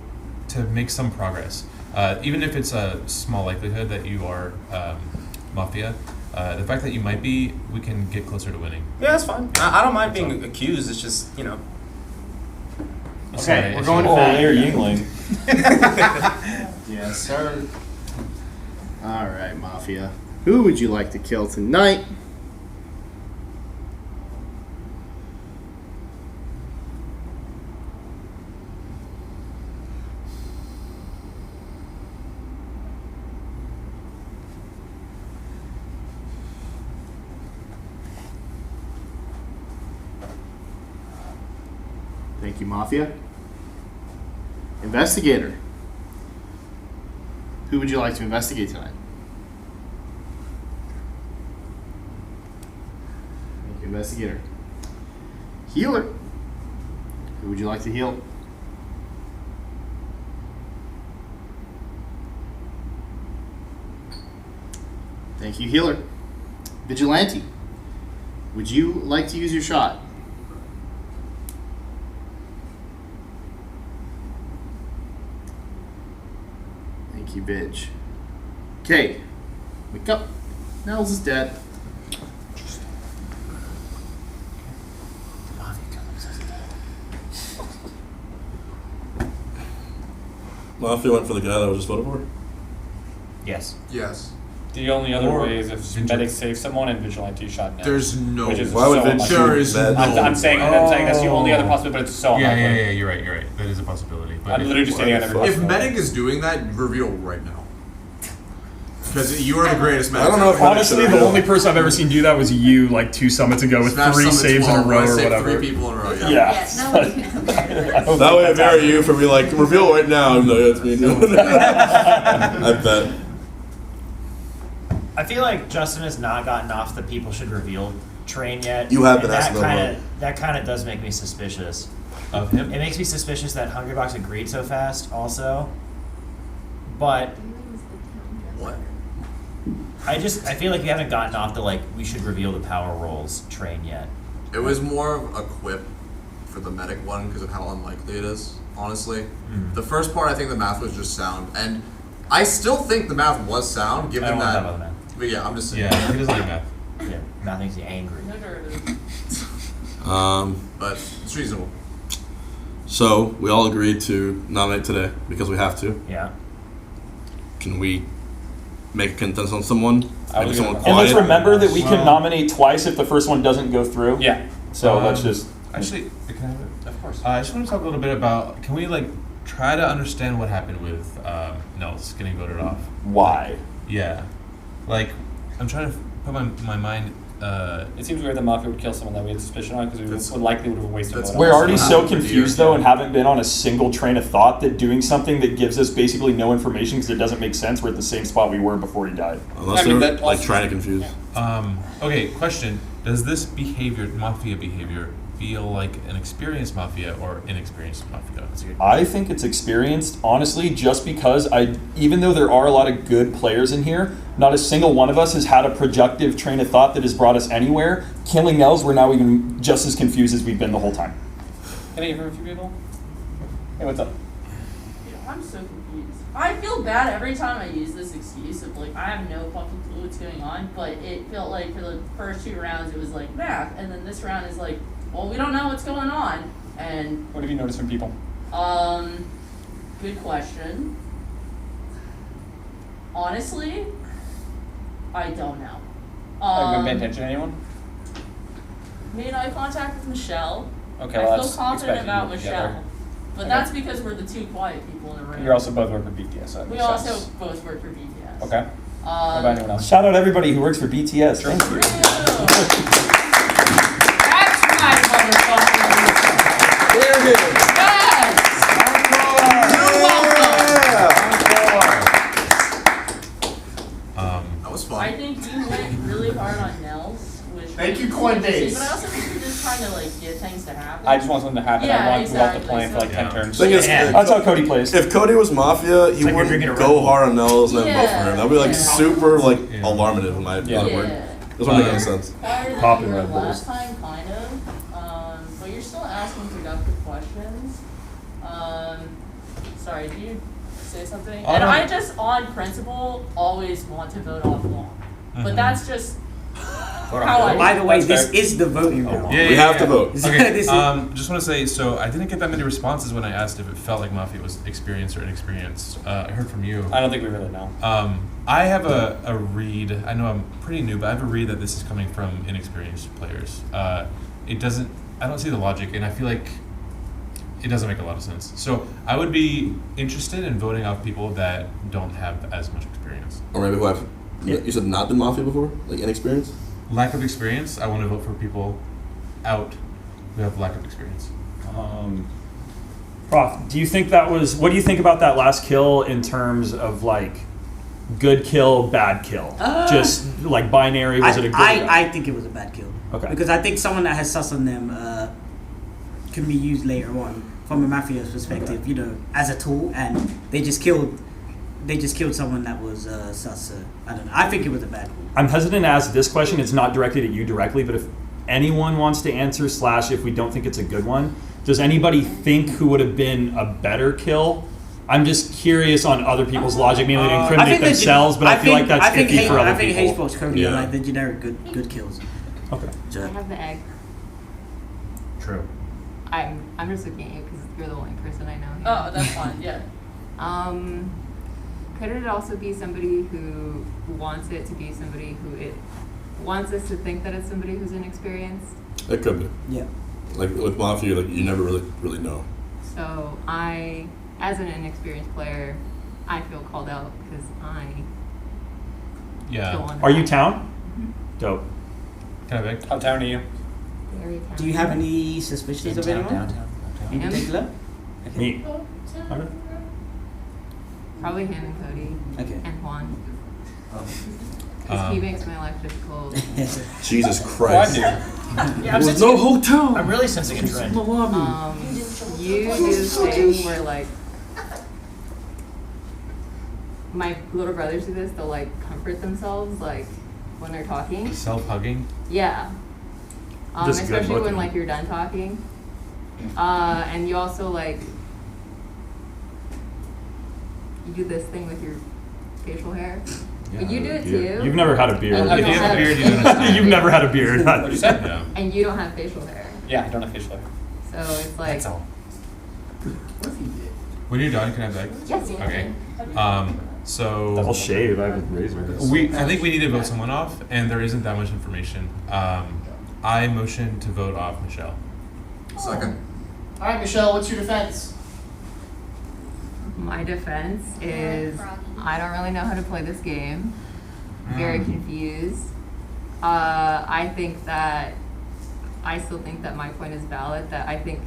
to make some progress. Even if it's a small likelihood that you are Mafia, the fact that you might be, we can get closer to winning. Yeah, that's fine. I don't mind being accused. It's just, Okay, we're going to Larry Yingling. Yes, sir. All right, Mafia. Who would you like to kill tonight? Thank you, Mafia. Investigator. Who would you like to investigate tonight? Thank you, Investigator. Healer. Who would you like to heal? Thank you, Healer. Vigilante. Would you like to use your shot? Thank you, Vidge. Okay. Wake up. Nels is dead. Mafia went for the guy that was just voted for? Yes. Yes. The only other Or way is if medic saves someone and vigilante shot down. There's no. Which is Why would so Vidge unlikely. There is no. I'm saying that's the only other possibility, but it's so Yeah, unlikely. yeah, you're right. That is a possibility. But I'm literally just stating on every If possibility. Medic is doing that, reveal right now. Because you are the greatest Medic. I don't know if Honestly, the only person I've ever seen do that was you, 2 summits ago, with Smash 3 summons saves in a 12, row I or saved whatever. 3 people in a row. Yeah. Yeah. no one can compare that. That way I marry you for me reveal right now, even though that's me. I bet. I feel like Justin has not gotten off the people should reveal train yet. You have been and asking them. that kind of does make me suspicious. of him. It makes me suspicious that Hungrybox agreed so fast also. But What? I feel like we haven't gotten off the we should reveal the power rolls train yet. It was more of a quip for the Medic one because of how unlikely it is, honestly. The first part, I think the math was just sound. And I still think the math was sound, I given don't want to talk that. about the math. But yeah, I'm just saying. Yeah, he doesn't like math. Yeah, math makes you angry. But it's reasonable. So we all agreed to nominate today because we have to. Yeah. Can we make a consensus on someone. I Maybe was someone gonna- And let's quiet. remember that we can Well- nominate twice if the first one doesn't go through. Yeah, So let's just. Actually, can I have it? of course. I just want to talk a little bit about. Can we like try to understand what happened with Nels getting voted off? Why? Yeah, like I'm trying to put my mind. It seems weird that Mafia would kill someone that we had suspicion on because we That's- would likely would have wasted. that's vote on We're it. already so Wow. confused though and haven't been on a single train of thought that doing something that gives us basically no information because it doesn't make sense. We're at the same spot we were before he died. Unless I mean, they're that like also- trying to confuse. Okay, question: does this behavior, Mafia behavior, feel like an experienced Mafia or inexperienced Mafia? I think it's experienced, honestly, just because even though there are a lot of good players in here, not a single one of us has had a productive train of thought that has brought us anywhere. Killing Nels, we're now even just as confused as we've been the whole time. Can I hear from a few people? Hey, what's up? Yeah, I'm so confused. I feel bad every time I use this excuse of like I have no fucking clue what's going on, but it felt like for the first 2 rounds it was like math, and then this round is like, well, we don't know what's going on. And What have you noticed from people? good question. Honestly, I don't know. Have you been paying attention to anyone? Made eye contact with Michelle. Okay, I well, feel that's confident expected about together. Michelle. But Okay. that's because we're the 2 quiet people in the room. You also both work for BTS. So that We makes also sense. both work for BTS. Okay. What about anyone else? Shout out everybody who works for BTS. Thank you. That's my motherfucking There it is. Yes! That was fun. I think you went really hard on Nels, which Thank you, But Coinbase. I also think you're just trying to like get things to happen. I just want something to happen. Yeah, I want to move off the exactly, plane for like so- 10 turns. Thing is, Yeah. That's how Cody plays. if Cody was Mafia, he like you're wouldn't drinking a Red go Bull. hard on Nels and then vote for him. That'd be like Yeah. super like Yeah. alarmative in my Yeah. word. Yeah. Doesn't make any sense. Higher than Popping you were Red Bulls. last time, kind of. But you're still asking productive questions. Sorry, do you say something? And I just, on principle, always want to vote off long. But that's just how I. By the way, That's this fair. is the voting round. Yeah, We have to vote. Okay, This is- just want to say, so I didn't get that many responses when I asked if it felt like Mafia was experienced or inexperienced. I heard from you. I don't think we really know. I have a read. I know I'm pretty new, but I have a read that this is coming from inexperienced players. It doesn't. I don't see the logic, and I feel like it doesn't make a lot of sense. So I would be interested in voting off people that don't have as much experience. Or maybe who have you said not been Mafia before, like inexperienced. Lack of experience. I want to vote for people out who have lack of experience. Prof, do you think that was? What do you think about that last kill in terms of like good kill, bad kill? Just like binary. Was it a good? I think it was a bad kill. Okay. Because I think someone that has sus on them can be used later on from a Mafia's perspective, Okay. you know, as a tool, and they just killed someone that was sus. I don't know. I think it was a bad one. I'm hesitant to ask this question. It's not directed at you directly, but if anyone wants to answer, / if we don't think it's a good one, does anybody think who would have been a better kill? I'm just curious on other people's logic, mainly to incriminate themselves, but I feel like that's iffy for other I think people. H-Box Cody are Yeah. like the generic good kills. Okay. So, I have the egg. True. I'm just looking at you because you're the only person I know here. Oh, that's fine. Yeah. Could it also be somebody who wants it to be somebody who it wants us to think that it's somebody who's inexperienced? It could be. yeah. Like with Mafia, like you never really know. So I, as an inexperienced player, I feel called out because I don't Yeah. want. Are you town? Dope. Can I beg? How town are you? Very Do you have any suspicions of anyone Downtown. in Him? particular? Me. Probably him and Cody Okay. and Juan. Because he makes my life difficult. Jesus Well, I Christ. do. Yeah, There was no hotel. I'm really sensing a trend. You do this thing where like my little brothers do this. They'll like comfort themselves like when they're talking. Self-hugging. Yeah. Just good Especially when looking. like you're done talking. And you also like you do this thing with your facial hair. But you do it too. You've never had a beard. And If you have a beard, you understand. You've never had a beard. What'd you say? Yeah. And you don't have facial hair. Yeah, I don't have facial hair. So it's like That's all. When you're done, can I beg? yes. Okay. So I'll shave. I have a razor. I think we need to vote someone off, and there isn't that much information. I motion to vote off Michelle. Second. All right, Michelle, what's your defense? My defense is I don't really know how to play this game. Very confused. I still think that my point is valid, that I think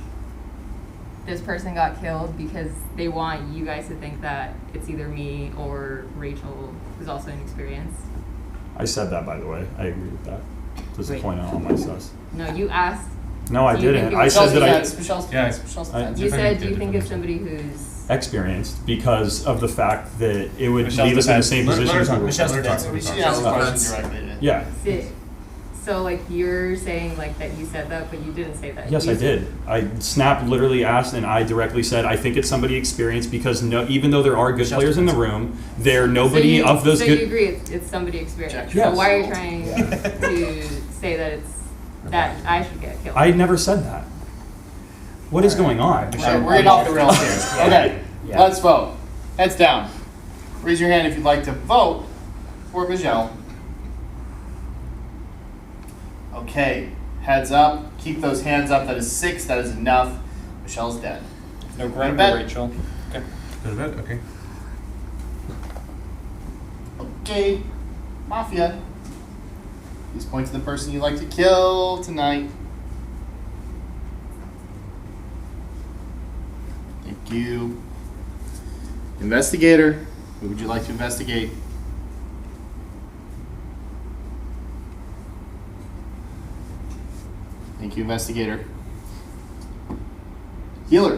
this person got killed because they want you guys to think that it's either me or Rachel, who's also inexperienced. I said that, by the way. I agree with that. Just to point out all my sus. No, you asked. No, I do you didn't. think I said that Michelle's defense. Michelle's defense. You said, do you think it's somebody who's experienced because of the fact that it would Michelle's leave us in the defense. same Let her position. talk. Michelle's Let her talk. defense. She Let her asked talk. questions directly. Yeah. So like you're saying like that you said that, but you didn't say that. Yes, You I said- did. Snap literally asked, and I directly said, I think it's somebody experienced because even though there are good Michelle's players in the room, nobody so you, of those so good. you agree it's somebody experienced. Yes. So why are you trying to say that that I should get killed? I never said that. What is going on? All right, we're getting off the rails here. Okay, Yeah. let's vote. Heads down. Raise your hand if you'd like to vote for Michelle. Okay, heads up. Keep those hands up. That is 6. That is enough. Michelle's dead. No Greg bed. or Rachel. Okay. Go to bed. Okay. Okay, Mafia. Please point to the person you'd like to kill tonight. Thank you. Investigator, who would you like to investigate? Thank you, investigator. Healer,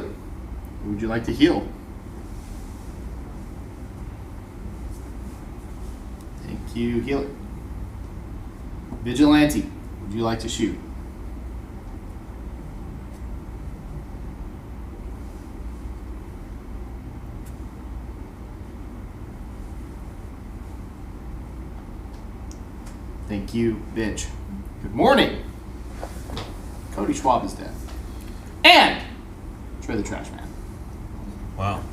who would you like to heal? Thank you, healer. Vigilante, would you like to shoot? Thank you, bitch. Good morning. Cody Schwab is dead. And Trey the Trash Man. Wow.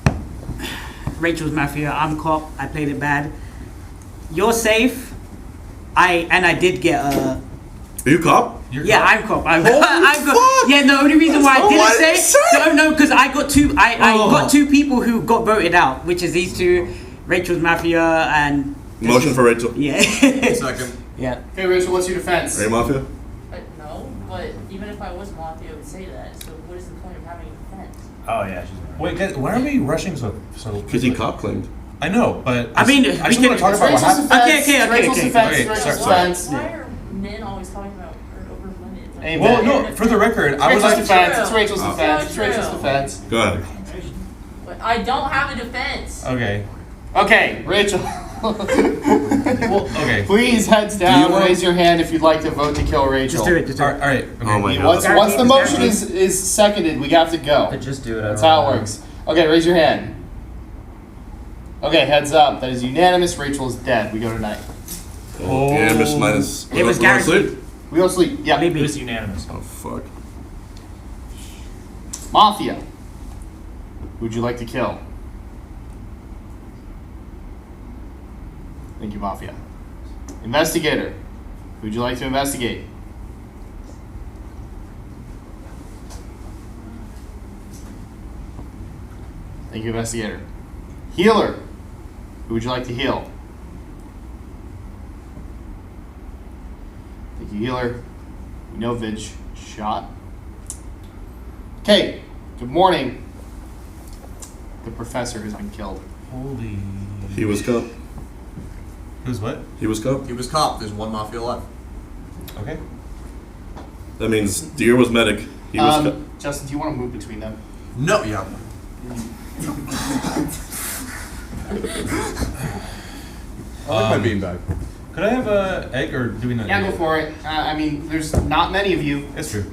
Rachel's Mafia. I'm cop. I played it bad. You're safe. I did get a. Are you cop? Yeah, cop? I'm cop. I'm Holy got. Yeah, the only reason why I didn't say no, because I got two. I got two people who got voted out, which is these two, Rachel's Mafia and. Motion for Rachel. Yeah. Second. Yeah. Okay, Rachel, what's your defense? Are you Mafia? No, but even if I was Mafia, I would say that. So what is the point of having a defense? Oh yeah. Wait, guys, why are we rushing so? Because he cop claimed. I know, but I mean, I we just can- want to talk about what Rachel's happened. defense. Okay. Rachel's defense. Okay, Rachel's sorry. defense. Why are men always talking about her over women? Like, Amen. Well, no. For the record, I was Rachel's like, defense. It's Rachel's Oh. defense. It's So Rachel's true. defense. Go ahead. But I don't have a defense. okay. Okay, Rachel. Well, okay. Please, heads Do you down. want- Raise your hand if you'd like to vote to kill Rachel. Just do it. Just do All it. right. Okay. Oh my Once, god. once the motion is seconded, we have to go. But just do it. That's how it works. Okay, raise your hand. Okay, heads up. That is unanimous. Rachel is dead. We go tonight. Oh. Unanimous minus. It was we wanna sleep? guaranteed. We go sleep. Yeah. It was unanimous. Oh fuck. Mafia. Who'd you like to kill? Thank you, Mafia. Investigator. Who'd you like to investigate? Thank you, Investigator. Healer. Who would you like to heal? Thank you, Healer. We know Vig shot. Okay, good morning. The professor has been killed. Holy. He was cop. Who's what? He was cop. He was cop. There's one Mafia left. Okay. That means Deer was medic. He was cop. Justin, do you want to move between them? No, yeah. I like my beanbag. Could I have a egg, or do we not? Yeah, need go it? for it. I mean, there's not many of you. That's true.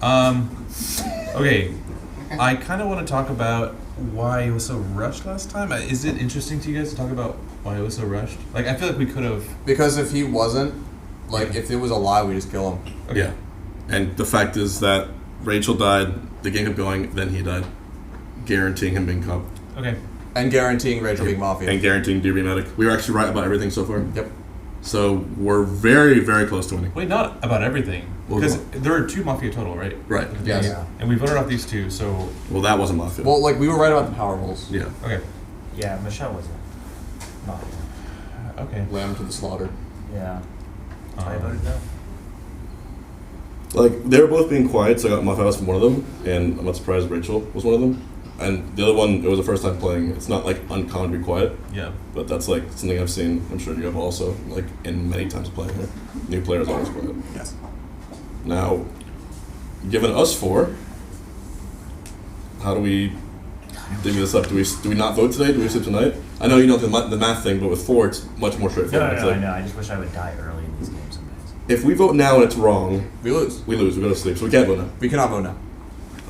Okay. I kind of want to talk about why it was so rushed last time. Is it interesting to you guys to talk about why it was so rushed? Like, I feel like we could have. Because if he wasn't, like, if it was a lie, we just kill him. Okay. Yeah. And the fact is that Rachel died, the game kept going, then he died. Guaranteeing him being cop. Okay. And guaranteeing Rachel being Mafia. And guaranteeing Dear being medic. We were actually right about everything so far. Yep. So we're very, very close to winning. Wait, not about everything. Because there are 2 Mafia total, right? Right. Yes. Yeah. And we voted off these 2, so... Well, that wasn't Mafia. Well, like, we were right about the power rolls. Yeah. Okay. Yeah, Michelle was it. Mafia. Okay. Lamb to the slaughter. Yeah. I voted no. Like, they were both being quiet, so I got Mafia from one of them, and I'm not surprised Rachel was one of them. And the other one, it was the first time playing. It's not, like, uncommon to be quiet. Yeah. But that's, like, something I've seen, I'm sure you have also, like, in many times playing here. New players always quiet. Yes. Now, given us 4, how do we divvy this up? Do we not vote today? Do we sleep tonight? I know you know the math thing, but with 4, it's much more straightforward. No, I know. I just wish I would die early in these games sometimes. If we vote now and it's wrong, We lose. we lose. We go to sleep, so we can't vote now. We cannot vote now.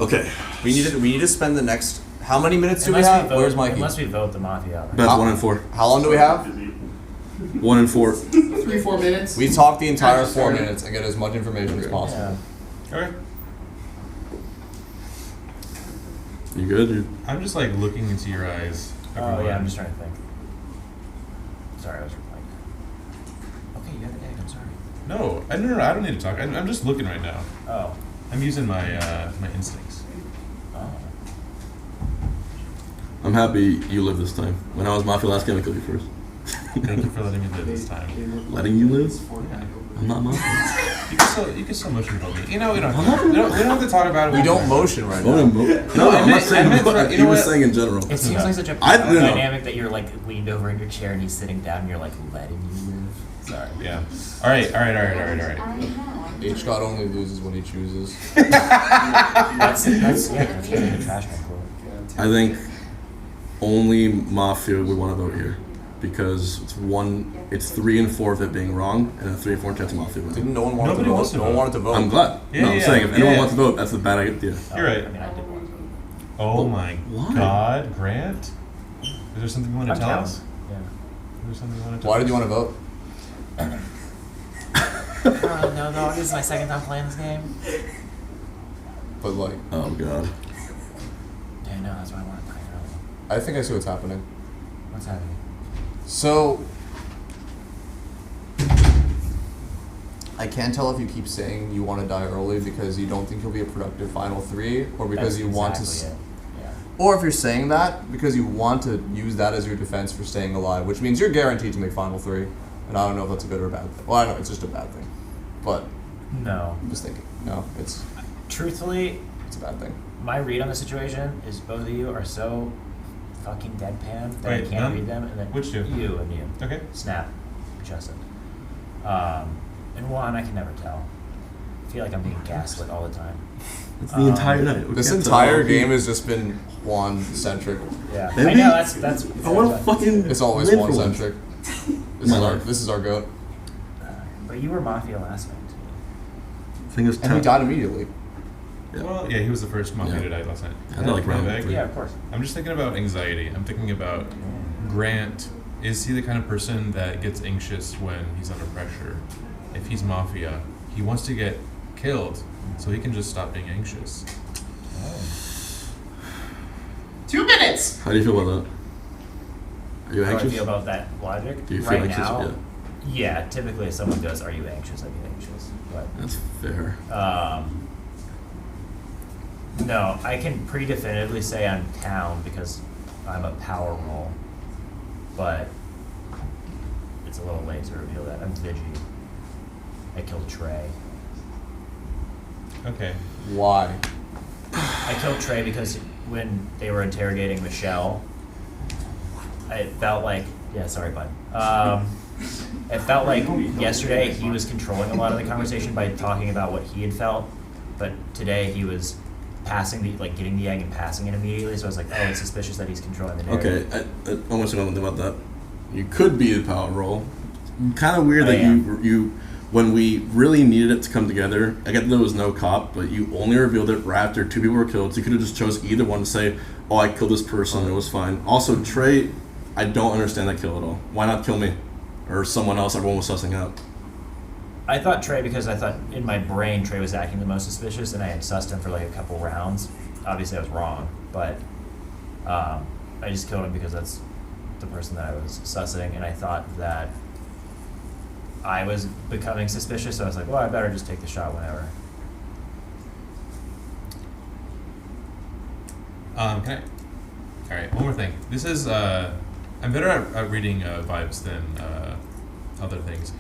Okay. We need to spend the next... How many minutes do we Unless have? vote, Where's Mikey? Unless we vote the Mafia out. That's 1 and 4. How long do we have? 1 and 4. 3-4 minutes. We talk the entire 4 minutes and get as much information as possible. Yeah. Alright. You good? I'm just like looking into your eyes. Oh everyone. yeah, I'm just trying to think. Sorry, I was replying. Okay, you have the egg. I'm sorry. No, I don't need to talk. I'm just looking right now. Oh. I'm using my my instincts. Oh. I'm happy you live this time. When I was Mafia last game, I killed you first. Thank you for letting me live this time. Letting you live? Yeah. I'm not Mafia. You can still motion vote me. You know, we don't have to talk about it. We don't motion right No, now. no, I'm not saying. you He know was what? saying in general. It seems like such a I- power no, no. dynamic that you're like leaned over in your chair and he's sitting down and you're like letting you live. Sorry. Yeah. All right. H God only loses when he chooses. That's yeah, the trash can quote. I think only Mafia would want to vote here because it's 3 and 4 of it being wrong, and a 3 and 4 chance of Mafia winning. Didn't no one want Nobody to wants vote? to No one vote. wanted to vote. I'm glad. Yeah, no, I'm yeah, saying if anyone yeah. wants to vote, that's a bad idea. You're right. I mean, I did want to vote. Oh my Why? God, Grant. Is there something you want to I'm tell down. us? Yeah. Is there something you want to tell Why us? did you want to vote? No, this is my second time playing this game. But like, Oh god. Yeah, no, that's why I want to die early. I think I see what's happening. What's happening? So, I can't tell if you keep saying you want to die early because you don't think you'll be a productive final 3, or because That's you want to, exactly it. Yeah. or if you're saying that because you want to use that as your defense for staying alive, which means you're guaranteed to make final 3. And I don't know if that's a good or a bad thing. Well, I know it's just a bad thing, but No. I'm just thinking. No, it's Truthfully, a bad thing. my read on the situation is both of you are so fucking deadpan that Wait, I can't none? read them. And then Which two? You and you. Okay. Snap, Justin. And one, I can never tell. I feel like I'm being gaslit all the time. It's the entire night. We This can't entire tell. game has just been Juan centric. Yeah, Maybe- I know that's. I want to fucking. It's always win Juan for once. centric. My This is our goat, But you were Mafia last night. Thing is, and he died immediately. Yeah. Well, yeah, he was the first Mafia to die last night. I did like round Bag. three. Yeah, of course. I'm just thinking about anxiety. I'm thinking about Grant. Is he the kind of person that gets anxious when he's under pressure? If he's Mafia, he wants to get killed so he can just stop being anxious. 2 minutes. How do you feel about that? Are you How do I anxious? feel about that logic? Do you feel right anxious? now? Yeah. Yeah, typically if someone goes, "Are you anxious?" I'd be anxious. But That's fair. no, I can pretty definitively say I'm down because I'm a power roll. But it's a little late to reveal that. I'm Vigi. I killed Trey. Okay. Why? I killed Trey because when they were interrogating Michelle, it felt like, yeah, sorry, bud. It felt like yesterday he was controlling a lot of the conversation by talking about what he had felt, but today he was passing getting the egg and passing it immediately. So I was like, oh, it's suspicious that he's controlling the narrative. Okay, I almost know nothing about that. You could be the power roll. Kind of weird that you when we really needed it to come together. I get that there was no cop, but you only revealed it right after 2 people were killed. So you could have just chose either one to say, "Oh, I killed this person. It was fine." Also, Trey, I don't understand that kill at all. Why not kill me or someone else? Everyone was sussing out. I thought Trey because I thought in my brain Trey was acting the most suspicious, and I had sussed him for like a couple rounds. Obviously, I was wrong, but I I just killed him because that's the person that I was sussing, and I thought that I was becoming suspicious, so I was like, well, I better just take the shot whenever. Can I? All right, one more thing. This is I'm better at reading vibes than other things.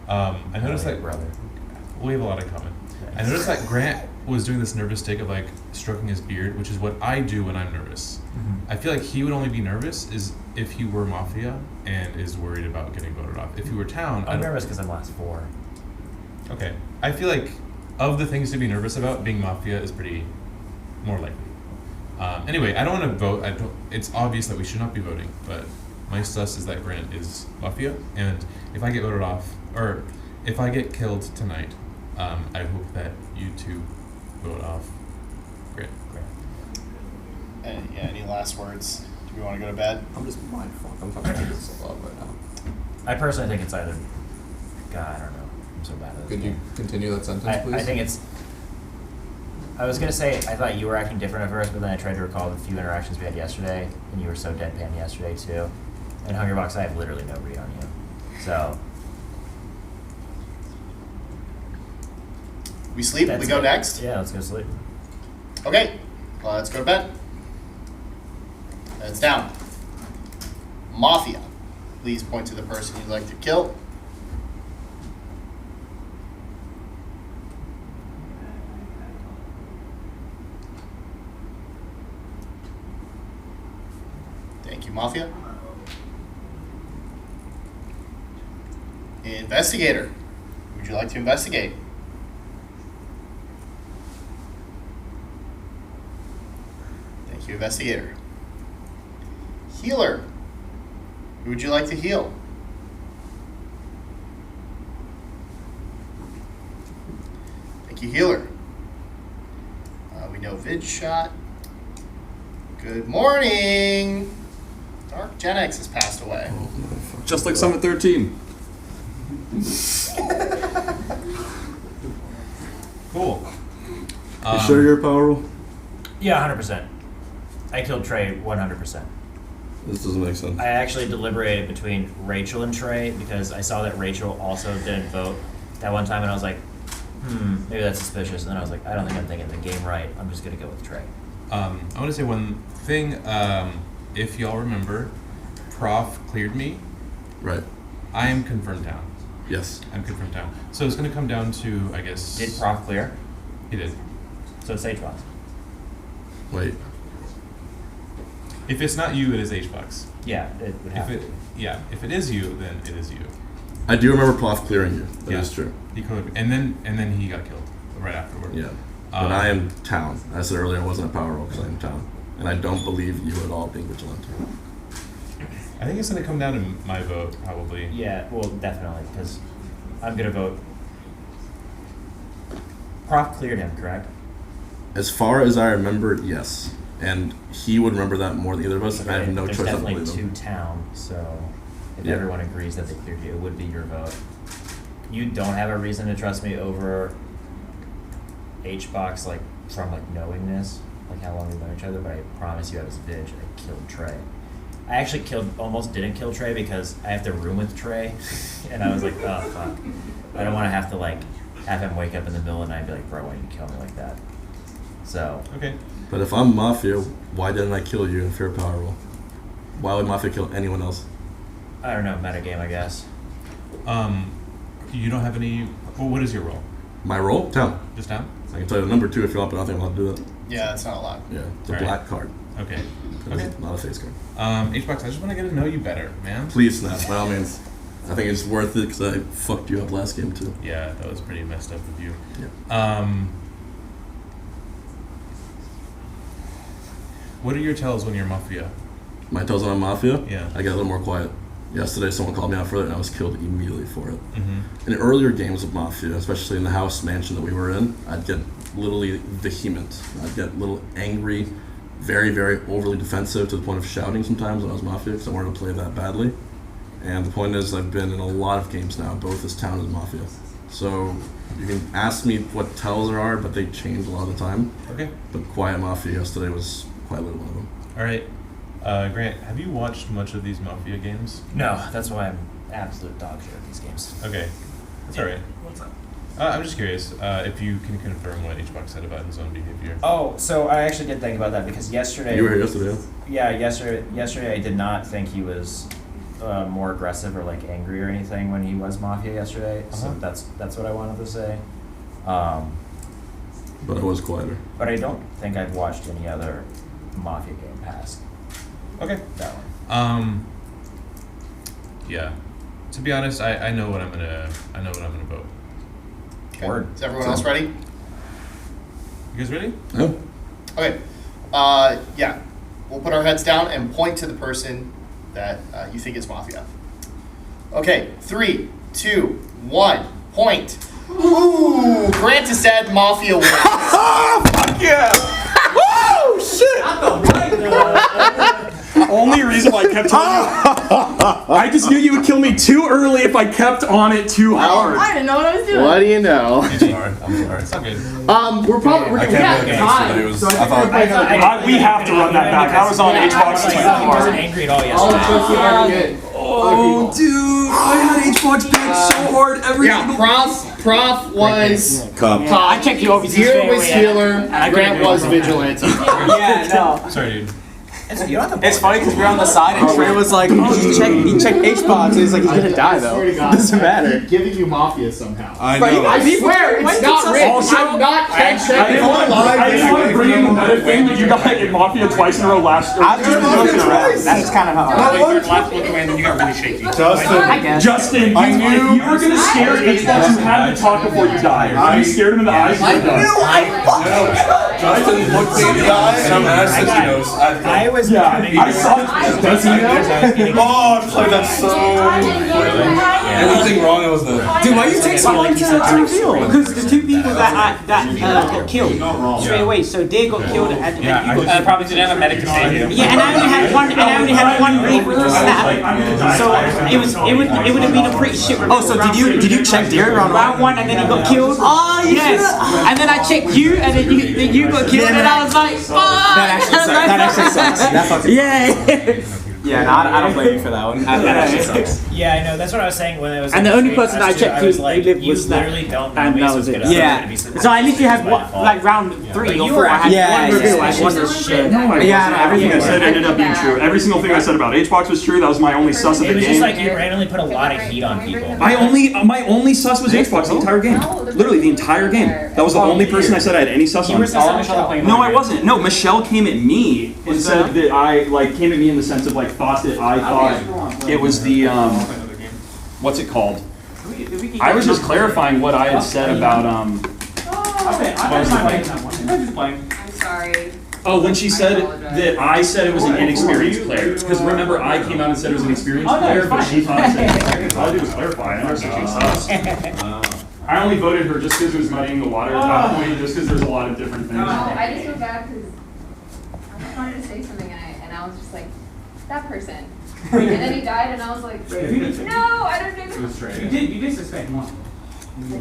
I noticed that brother. we have a lot in common. I noticed that Grant was doing this nervous tick of like stroking his beard, which is what I do when I'm nervous. I feel like he would only be nervous is if he were Mafia and is worried about getting voted off. If he were Town, I'm nervous because I'm last 4. Okay, I feel like of the things to be nervous about, being Mafia is pretty more likely. Anyway, I don't want to vote. It's obvious that we should not be voting, but my sus is that Grant is Mafia, and if I get voted off, or if I get killed tonight, I hope that you two vote off Grant. Any last words? Do we want to go to bed? I'm just mindfuck. I'm fucking taking this a lot right now. I personally think it's either. God, I don't know. I'm so bad at this. Could you continue that sentence, please? I think it's. I was gonna say I thought you were acting different at first, but then I tried to recall the few interactions we had yesterday, and you were so deadpan yesterday too. And Hungrybox, I have literally no read on you. So. We sleep? That's We go it. next? Yeah, let's go sleep. Okay, let's go to bed. It's down. Mafia. Please point to the person you'd like to kill. Thank you, Mafia. Investigator. Would you like to investigate? Thank you, Investigator. Healer. Who would you like to heal? Thank you, Healer. We know Vid shot. Good morning. Dark Gen X has passed away. Just like Summit 13. Cool. You sure you're a power roll? Yeah, 100%. I killed Trey 100%. This doesn't make sense. I actually deliberated between Rachel and Trey because I saw that Rachel also didn't vote that one time, and I was like, maybe that's suspicious. And then I was like, I don't think I'm thinking the game right. I'm just gonna go with Trey. I want to say one thing. If y'all remember, Prof cleared me. Right. I am confirmed Town. Yes. I'm confirmed Town. So it's going to come down to, I guess. Did Prof clear? He did. So it's HBox. Wait. If it's not you, it is HBox. Yeah, it would have to be. Yeah, if it is you, then it is you. I do remember Prof clearing you. That is true. He cleared, and then he got killed right afterward. Yeah. But I am Town. I said earlier I wasn't a power roll because I am Town. And I don't believe you at all being vigilant. I think it's going to come down to my vote, probably. Yeah, well, definitely, because I'm going to vote. Prof cleared him, correct? As far as I remember, yes. And he would remember that more than either of us. Okay, I have no there's choice but to definitely believe him. 2 Town, so if Yeah. everyone agrees that they cleared you, it would be your vote. You don't have a reason to trust me over HBox, like, from, like, knowingness, like how long we've known each other, but I promise you I was Vig, I killed Trey. I actually almost didn't kill Trey because I have to room with Trey, and I was like, oh, fuck. I don't want to have to, like, have him wake up in the middle of the night and be like, bro, why did you kill me like that? So. Okay. But if I'm Mafia, why didn't I kill you if you're a power roll? Why would Mafia kill anyone else? I don't know, metagame, I guess. You don't have any. Well, what is your role? My role? Town. Just Town? I can tell you the number 2 if you want, but I don't think I'm allowed to do that. Yeah, it's not allowed. Yeah, it's a Right. black card. Okay. It's not a face card. HBox, I just want to get to know you better, man. Please snap, by all means. I think it's worth it because I fucked you up last game too. Yeah, that was pretty messed up with you. Yeah. What are your tells when you're Mafia? My tells on Mafia? Yeah. I got a little more quiet. Yesterday someone called me out for it and I was killed immediately for it. Mm-hmm. In earlier games of Mafia, especially in the house mansion that we were in, I'd get literally vehement. I'd get a little angry, very, very overly defensive to the point of shouting sometimes when I was Mafia because I wanted to play that badly. And the point is I've been in a lot of games now, both as Town and Mafia. So you can ask me what tells there are, but they change a lot of the time. Okay. But Quiet Mafia yesterday was quite literally one of them. All right. Grant, have you watched much of these Mafia games? No, that's why I'm absolute dog shit at these games. Okay, that's all right. What's up? I'm just curious if you can confirm what HBox said about his own behavior. Oh, so I actually did think about that because yesterday. You were here yesterday. Yeah, yesterday I did not think he was more aggressive or like angry or anything when he was Mafia yesterday. So that's what I wanted to say. But I was quieter. But I don't think I've watched any other Mafia game past. Okay. That one. Yeah. To be honest, I know what I'm gonna vote. Okay. Word. Is everyone else ready? You guys ready? Yeah. Okay. Yeah. We'll put our heads down and point to the person that you think is Mafia. Okay. 3, 2, 1. Point. Ooh, Grant has said Mafia wins. Fuck yeah! Woo! Shit! Only reason why I kept telling you, I just knew you would kill me too early if I kept on it too hard. I didn't know what I was doing. What do you know? I'm sorry. It's all good. We're probably I we can't have believe time. it was. So I thought. We have to run that back. I was on Xbox He wasn't angry at all I'll yesterday. just see if I can get Oh, dude, I had H-Box back so hard every single. Prof was Cup. I checked you over Zero was healer. Grant was vigilante. Yeah, no. Sorry, dude. It's funny because we're on the side and Trey was like, oh, he checked H-Box. He's like, he's gonna die though. Doesn't matter. Giving you Mafia somehow. I know. I swear it's not rigged. I'm not I just want to bring in another thing that you got in Mafia twice in a row last year. I'm just joking around. That's kind of how I Last look away and then you got really shaky. Justin, if you were going to scare Xbox, you had to talk before you died. You scared him in the eyes. Justin looked me in the eyes and I'm asking he knows. I was Yeah, I saw it. Does he know? Oh, I played that so poorly. Anything wrong, it was the. Dude, why you take so long to reveal? Because the two people that got killed straight away. So they got killed and you got I killed. probably didn't have a medic to save you. Yeah, and I only had one. And I only had one read with the snap. So it would have been a pretty shit. Oh, so did you check Deer round round one and then he got killed? Oh, yes. And then I checked you and then you got killed and I was like, fuck. That actually sucks. That fucking Yeah. Yeah, no, I don't blame you for that one. That actually sucks. Yeah, I know. That's what I was saying when it was. And the only person that I checked I was who like, lived you was Snap. literally don't know And me, that so was it's it. gonna Yeah. be So I literally had my one, fault. like round 3 or you 4. were I had yeah, one reveal. yeah, I won this shit. No, everything I said everything. ended up being true. Every single thing I said about Hbox was true. That was my only sus of It the was just game. like you randomly put a lot of heat on people. My only sus was Hbox the entire game. Literally the entire game. That was the only person I said I had any sus on. You were sus on Michelle. No, I wasn't. No, Michelle came at me and said that I came at me in the sense of thought that I thought it was the what's it called? I was just clarifying what I had said about I'm sorry. Oh, when she said that I said it was an inexperienced player. Because remember, I came out and said it was an experienced player, but she thought I said all I did was clarify. I never said she was sus. I only voted her just because it was muddying the water at that point, just because there's a lot of different things. No, I just feel bad because I just wanted to say something and I was just like, that person. And then he died and I was like, no, I don't think You did suspect one.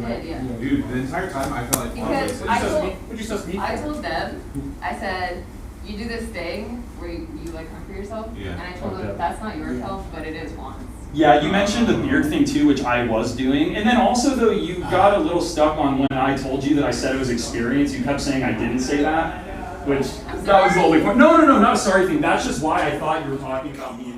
I did, yeah. Dude, the entire time I felt like Because I told Deb, I said, you do this thing where you like hunt for yourself, and I told her that's not your health, but it is Juan's. Yeah, you mentioned the beard thing too, which I was doing. And then also though, you got a little stuck on when I told you that I said it was experience. You kept saying I didn't say that, which that was the only point. No, not a sorry thing. That's just why I thought you were talking about me.